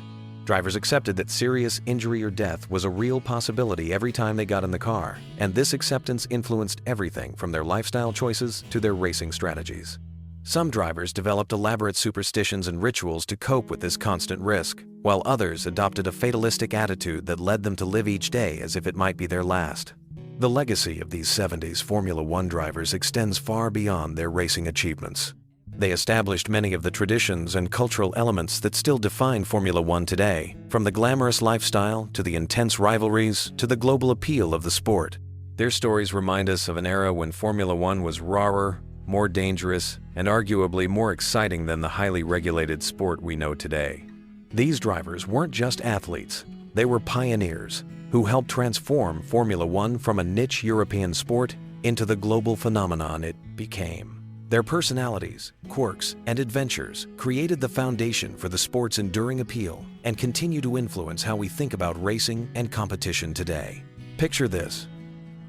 Drivers accepted that serious injury or death was a real possibility every time they got in the car, and this acceptance influenced everything from their lifestyle choices to their racing strategies. Some drivers developed elaborate superstitions and rituals to cope with this constant risk, while others adopted a fatalistic attitude that led them to live each day as if it might be their last. The legacy of these 70s Formula One drivers extends far beyond their racing achievements. They established many of the traditions and cultural elements that still define Formula One today, from the glamorous lifestyle to the intense rivalries to the global appeal of the sport. Their stories remind us of an era when Formula One was rawer, more dangerous, and arguably more exciting than the highly regulated sport we know today. These drivers weren't just athletes, they were pioneers who helped transform Formula One from a niche European sport into the global phenomenon it became. Their personalities, quirks, and adventures created the foundation for the sport's enduring appeal and continue to influence how we think about racing and competition today. Picture this.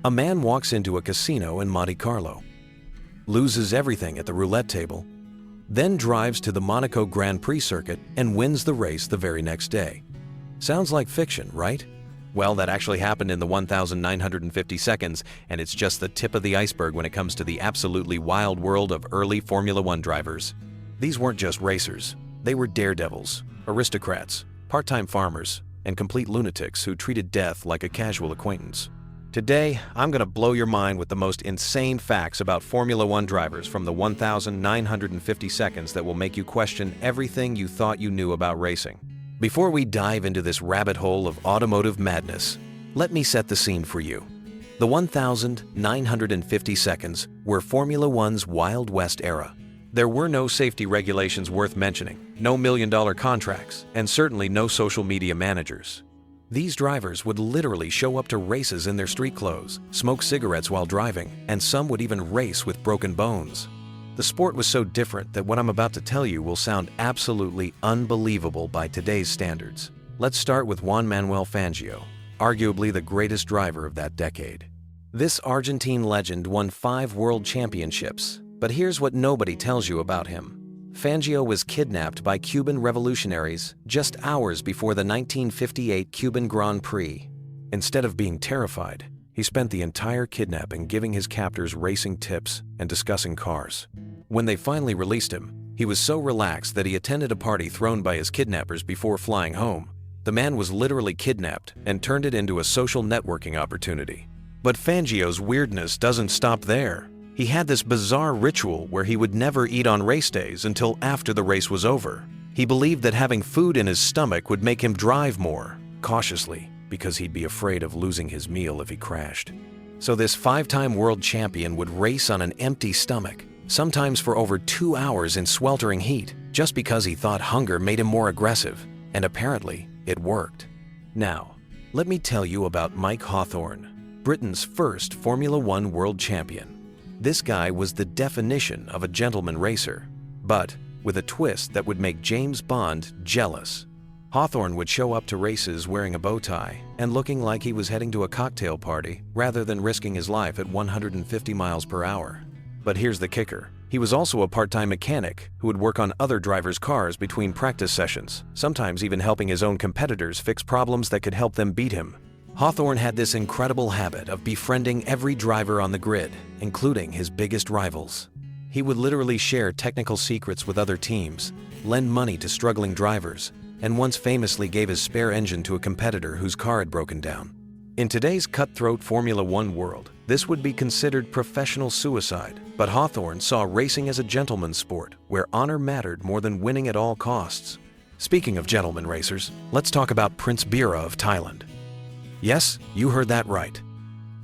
A man walks into a casino in Monte Carlo, loses everything at the roulette table, then drives to the Monaco Grand Prix circuit and wins the race the very next day. Sounds like fiction, right? Well, that actually happened in the 1,950 seconds, and it's just the tip of the iceberg when it comes to the absolutely wild world of early Formula One drivers. These weren't just racers. They were daredevils, aristocrats, part-time farmers, and complete lunatics who treated death like a casual acquaintance. Today, I'm going to blow your mind with the most insane facts about Formula One drivers from the 1,950 seconds that will make you question everything you thought you knew about racing. Before we dive into this rabbit hole of automotive madness, let me set the scene for you. The 1,950 seconds were Formula One's Wild West era. There were no safety regulations worth mentioning, no million-dollar contracts, and certainly no social media managers. These drivers would literally show up to races in their street clothes, smoke cigarettes while driving, and some would even race with broken bones. The sport was so different that what I'm about to tell you will sound absolutely unbelievable by today's standards. Let's start with Juan Manuel Fangio, arguably the greatest driver of that decade. This Argentine legend won 5 world championships, but here's what nobody tells you about him. Fangio was kidnapped by Cuban revolutionaries just hours before the 1958 Cuban Grand Prix. Instead of being terrified, he spent the entire kidnapping giving his captors racing tips and discussing cars. When they finally released him, he was so relaxed that he attended a party thrown by his kidnappers before flying home. The man was literally kidnapped and turned it into a social networking opportunity. But Fangio's weirdness doesn't stop there. He had this bizarre ritual where he would never eat on race days until after the race was over. He believed that having food in his stomach would make him drive more cautiously, because he'd be afraid of losing his meal if he crashed. So this 5-time world champion would race on an empty stomach, sometimes for over 2 hours in sweltering heat, just because he thought hunger made him more aggressive, and apparently it worked. Now, let me tell you about Mike Hawthorne, Britain's first Formula One world champion. This guy was the definition of a gentleman racer, but with a twist that would make James Bond jealous. Hawthorne would show up to races wearing a bow tie and looking like he was heading to a cocktail party rather than risking his life at 150 miles per hour. But here's the kicker. He was also a part-time mechanic who would work on other drivers' cars between practice sessions, sometimes even helping his own competitors fix problems that could help them beat him. Hawthorne had this incredible habit of befriending every driver on the grid, including his biggest rivals. He would literally share technical secrets with other teams, lend money to struggling drivers, and once famously gave his spare engine to a competitor whose car had broken down. In today's cutthroat Formula One world, this would be considered professional suicide, but Hawthorne saw racing as a gentleman's sport where honor mattered more than winning at all costs. Speaking of gentleman racers, let's talk about Prince Bira of Thailand. Yes, you heard that right.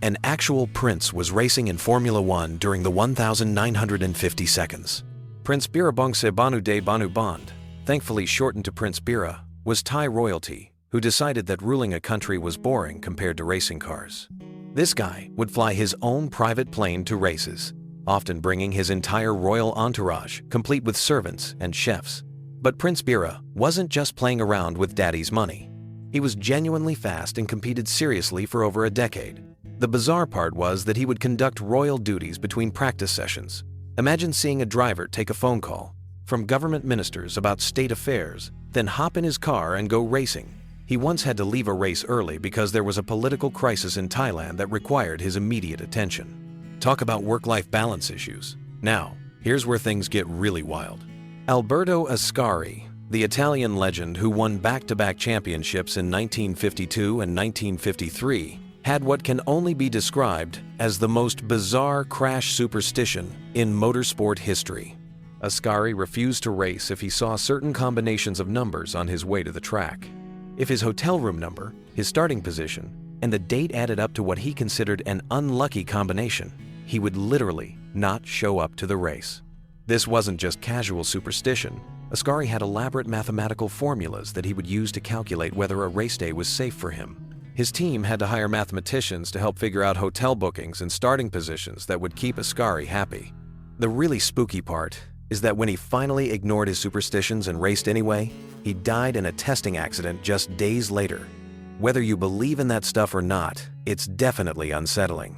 An actual prince was racing in Formula One during the 1,950 seconds. Prince Birabongse Banu de Banu Bond, thankfully shortened to Prince Bira, was Thai royalty who decided that ruling a country was boring compared to racing cars. This guy would fly his own private plane to races, often bringing his entire royal entourage, complete with servants and chefs. But Prince Bira wasn't just playing around with daddy's money. He was genuinely fast and competed seriously for over a decade. The bizarre part was that he would conduct royal duties between practice sessions. Imagine seeing a driver take a phone call from government ministers about state affairs, then hop in his car and go racing. He once had to leave a race early because there was a political crisis in Thailand that required his immediate attention. Talk about work-life balance issues. Now, here's where things get really wild. Alberto Ascari, the Italian legend who won back-to-back championships in 1952 and 1953, had what can only be described as the most bizarre crash superstition in motorsport history. Ascari refused to race if he saw certain combinations of numbers on his way to the track. If his hotel room number, his starting position, and the date added up to what he considered an unlucky combination, he would literally not show up to the race. This wasn't just casual superstition. Ascari had elaborate mathematical formulas that he would use to calculate whether a race day was safe for him. His team had to hire mathematicians to help figure out hotel bookings and starting positions that would keep Ascari happy. The really spooky part is that when he finally ignored his superstitions and raced anyway, he died in a testing accident just days later. Whether you believe in that stuff or not, it's definitely unsettling.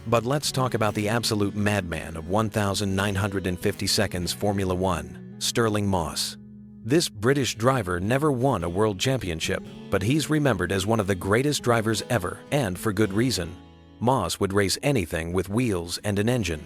But let's talk about the absolute madman of 1,950 seconds Formula One, Stirling Moss. This British driver never won a world championship, but he's remembered as one of the greatest drivers ever, and for good reason. Moss would race anything with wheels and an engine.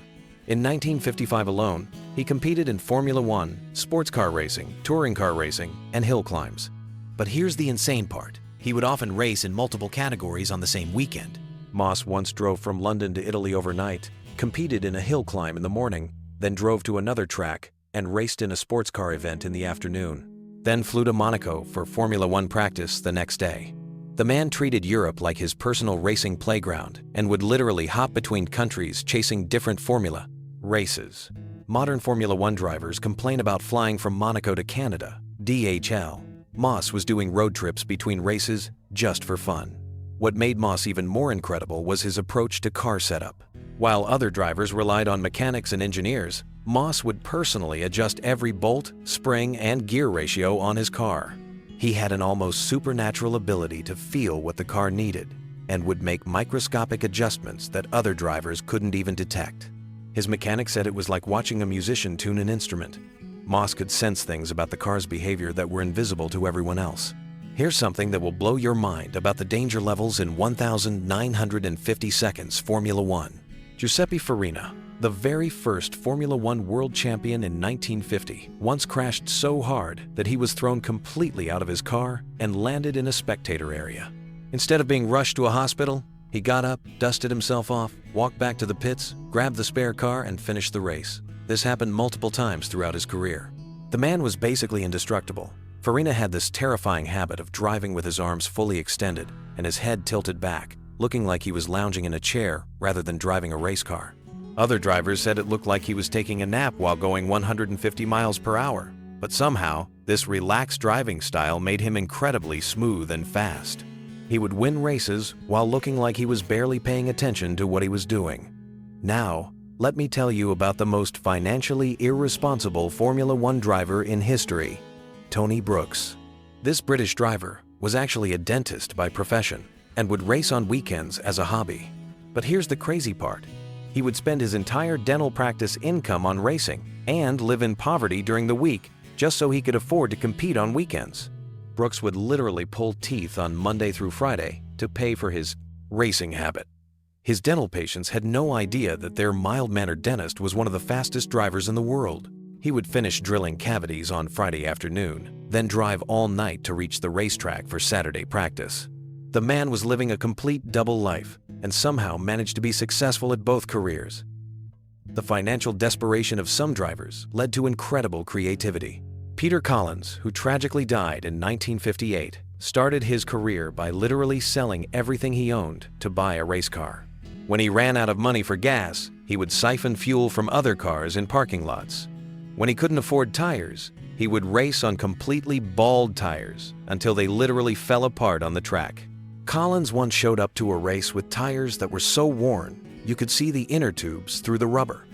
In 1955 alone, he competed in Formula One, sports car racing, touring car racing, and hill climbs. But here's the insane part. He would often race in multiple categories on the same weekend. Moss once drove from London to Italy overnight, competed in a hill climb in the morning, then drove to another track and raced in a sports car event in the afternoon, then flew to Monaco for Formula One practice the next day. The man treated Europe like his personal racing playground and would literally hop between countries chasing different formula races. Modern Formula One drivers complain about flying from Monaco to Canada, DHL. Moss was doing road trips between races just for fun. What made Moss even more incredible was his approach to car setup. While other drivers relied on mechanics and engineers, Moss would personally adjust every bolt, spring, and gear ratio on his car. He had an almost supernatural ability to feel what the car needed and would make microscopic adjustments that other drivers couldn't even detect. His mechanic said it was like watching a musician tune an instrument. Moss could sense things about the car's behavior that were invisible to everyone else. Here's something that will blow your mind about the danger levels in 1,950 seconds Formula One. Giuseppe Farina, the very first Formula One world champion in 1950, once crashed so hard that he was thrown completely out of his car and landed in a spectator area. Instead of being rushed to a hospital, he got up, dusted himself off, walked back to the pits, grabbed the spare car, and finished the race. This happened multiple times throughout his career. The man was basically indestructible. Farina had this terrifying habit of driving with his arms fully extended and his head tilted back, looking like he was lounging in a chair rather than driving a race car. Other drivers said it looked like he was taking a nap while going 150 miles per hour, but somehow, this relaxed driving style made him incredibly smooth and fast. He would win races while looking like he was barely paying attention to what he was doing. Now, let me tell you about the most financially irresponsible Formula One driver in history, Tony Brooks. This British driver was actually a dentist by profession and would race on weekends as a hobby. But here's the crazy part. He would spend his entire dental practice income on racing and live in poverty during the week just so he could afford to compete on weekends. Brooks would literally pull teeth on Monday through Friday to pay for his racing habit. His dental patients had no idea that their mild-mannered dentist was one of the fastest drivers in the world. He would finish drilling cavities on Friday afternoon, then drive all night to reach the racetrack for Saturday practice. The man was living a complete double life and somehow managed to be successful at both careers. The financial desperation of some drivers led to incredible creativity. Peter Collins, who tragically died in 1958, started his career by literally selling everything he owned to buy a race car. When he ran out of money for gas, he would siphon fuel from other cars in parking lots. When he couldn't afford tires, he would race on completely bald tires until they literally fell apart on the track. Collins once showed up to a race with tires that were so worn you could see the inner tubes through the rubber.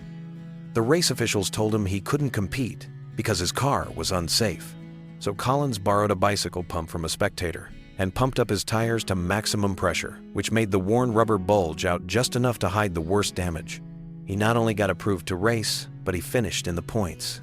The race officials told him he couldn't compete because his car was unsafe. So Collins borrowed a bicycle pump from a spectator and pumped up his tires to maximum pressure, which made the worn rubber bulge out just enough to hide the worst damage. He not only got approved to race, but he finished in the points.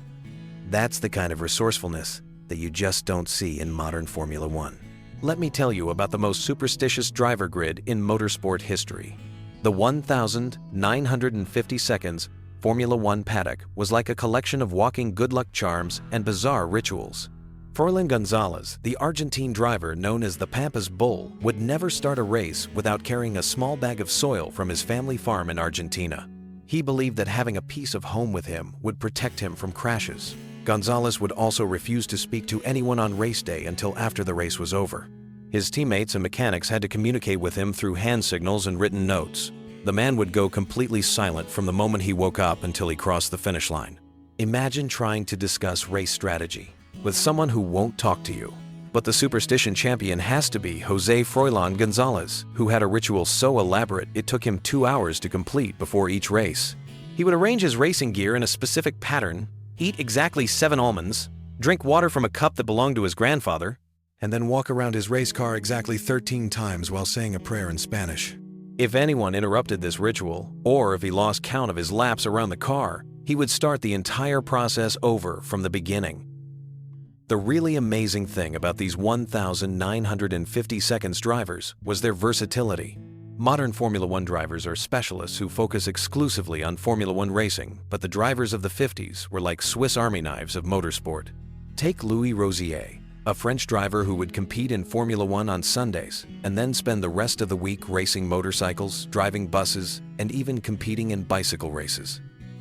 That's the kind of resourcefulness that you just don't see in modern Formula One. Let me tell you about the most superstitious driver grid in motorsport history. The 1,950 seconds Formula One paddock was like a collection of walking good luck charms and bizarre rituals. Froilán González, the Argentine driver known as the Pampas Bull, would never start a race without carrying a small bag of soil from his family farm in Argentina. He believed that having a piece of home with him would protect him from crashes. Gonzalez would also refuse to speak to anyone on race day until after the race was over. His teammates and mechanics had to communicate with him through hand signals and written notes. The man would go completely silent from the moment he woke up until he crossed the finish line. Imagine trying to discuss race strategy with someone who won't talk to you. But the superstition champion has to be Jose Froilán González, who had a ritual so elaborate it took him 2 hours to complete before each race. He would arrange his racing gear in a specific pattern, eat exactly 7 almonds, drink water from a cup that belonged to his grandfather, and then walk around his race car exactly 13 times while saying a prayer in Spanish. If anyone interrupted this ritual, or if he lost count of his laps around the car, he would start the entire process over from the beginning. The really amazing thing about these 1,950 seconds drivers was their versatility. Modern Formula One drivers are specialists who focus exclusively on Formula One racing, but the drivers of the 50s were like Swiss Army knives of motorsport. Take Louis Rosier, a French driver who would compete in Formula One on Sundays and then spend the rest of the week racing motorcycles, driving buses, and even competing in bicycle races.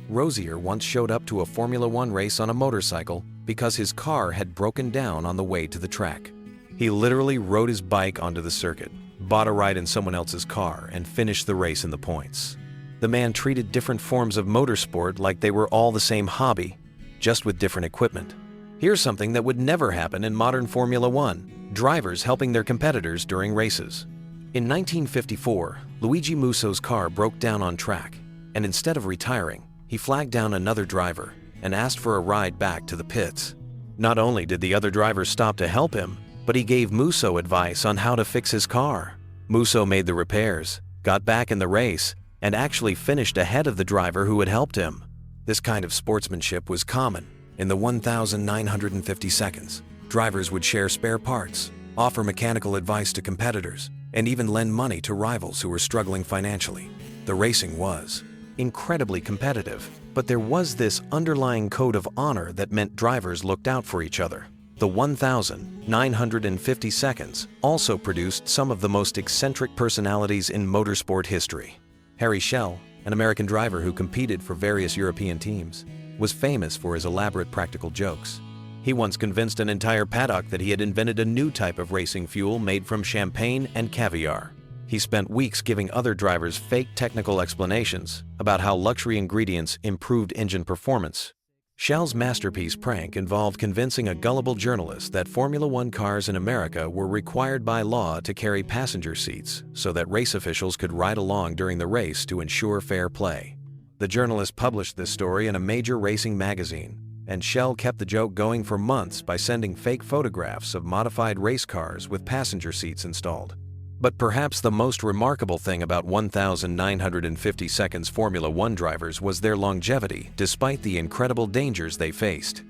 Rosier once showed up to a Formula One race on a motorcycle because his car had broken down on the way to the track. He literally rode his bike onto the circuit, bought a ride in someone else's car, and finished the race in the points. The man treated different forms of motorsport like they were all the same hobby, just with different equipment. Here's something that would never happen in modern Formula One: drivers helping their competitors during races. In 1954, Luigi Musso's car broke down on track, and instead of retiring, he flagged down another driver and asked for a ride back to the pits. Not only did the other driver stop to help him, but he gave Musso advice on how to fix his car. Musso made the repairs, got back in the race, and actually finished ahead of the driver who had helped him. This kind of sportsmanship was common. In the 1,950 seconds, drivers would share spare parts, offer mechanical advice to competitors, and even lend money to rivals who were struggling financially. The racing was incredibly competitive, but there was this underlying code of honor that meant drivers looked out for each other. The 1,950 seconds also produced some of the most eccentric personalities in motorsport history. Harry Schell, an American driver who competed for various European teams, was famous for his elaborate practical jokes. He once convinced an entire paddock that he had invented a new type of racing fuel made from champagne and caviar. He spent weeks giving other drivers fake technical explanations about how luxury ingredients improved engine performance. Schell's masterpiece prank involved convincing a gullible journalist that Formula One cars in America were required by law to carry passenger seats so that race officials could ride along during the race to ensure fair play. The journalist published this story in a major racing magazine, and Schell kept the joke going for months by sending fake photographs of modified race cars with passenger seats installed. But perhaps the most remarkable thing about 1,950 seconds Formula One drivers was their longevity, despite the incredible dangers they faced.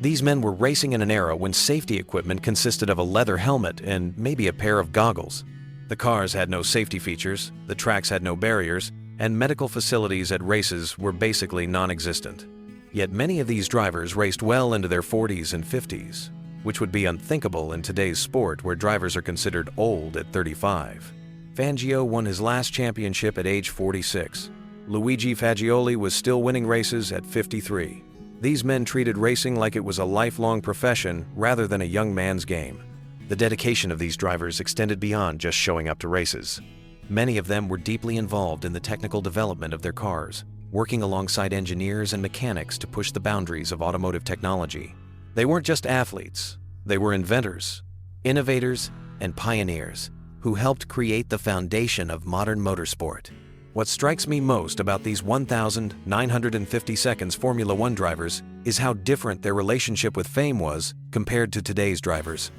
These men were racing in an era when safety equipment consisted of a leather helmet and maybe a pair of goggles. The cars had no safety features, the tracks had no barriers, and medical facilities at races were basically non-existent. Yet many of these drivers raced well into their 40s and 50s, which would be unthinkable in today's sport where drivers are considered old at 35. Fangio won his last championship at age 46. Luigi Fagioli was still winning races at 53. These men treated racing like it was a lifelong profession rather than a young man's game. The dedication of these drivers extended beyond just showing up to races. Many of them were deeply involved in the technical development of their cars, working alongside engineers and mechanics to push the boundaries of automotive technology. They weren't just athletes, they were inventors, innovators, and pioneers who helped create the foundation of modern motorsport. What strikes me most about these 1,950 seconds Formula One drivers is how different their relationship with fame was compared to today's drivers.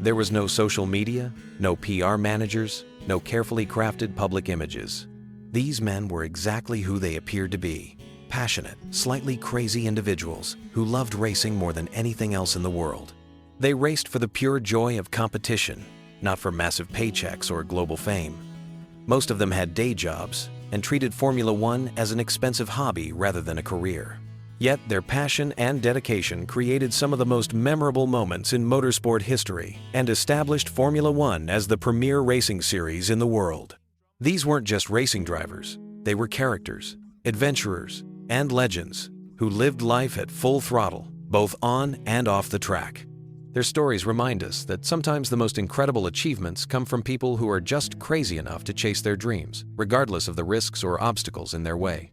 There was no social media, no PR managers, no carefully crafted public images. These men were exactly who they appeared to be. Passionate, slightly crazy individuals who loved racing more than anything else in the world. They raced for the pure joy of competition, not for massive paychecks or global fame. Most of them had day jobs and treated Formula One as an expensive hobby rather than a career. Yet their passion and dedication created some of the most memorable moments in motorsport history and established Formula One as the premier racing series in the world. These weren't just racing drivers, they were characters. adventurers, and legends who lived life at full throttle, both on and off the track. Their stories remind us that sometimes the most incredible achievements come from people who are just crazy enough to chase their dreams, regardless of the risks or obstacles in their way.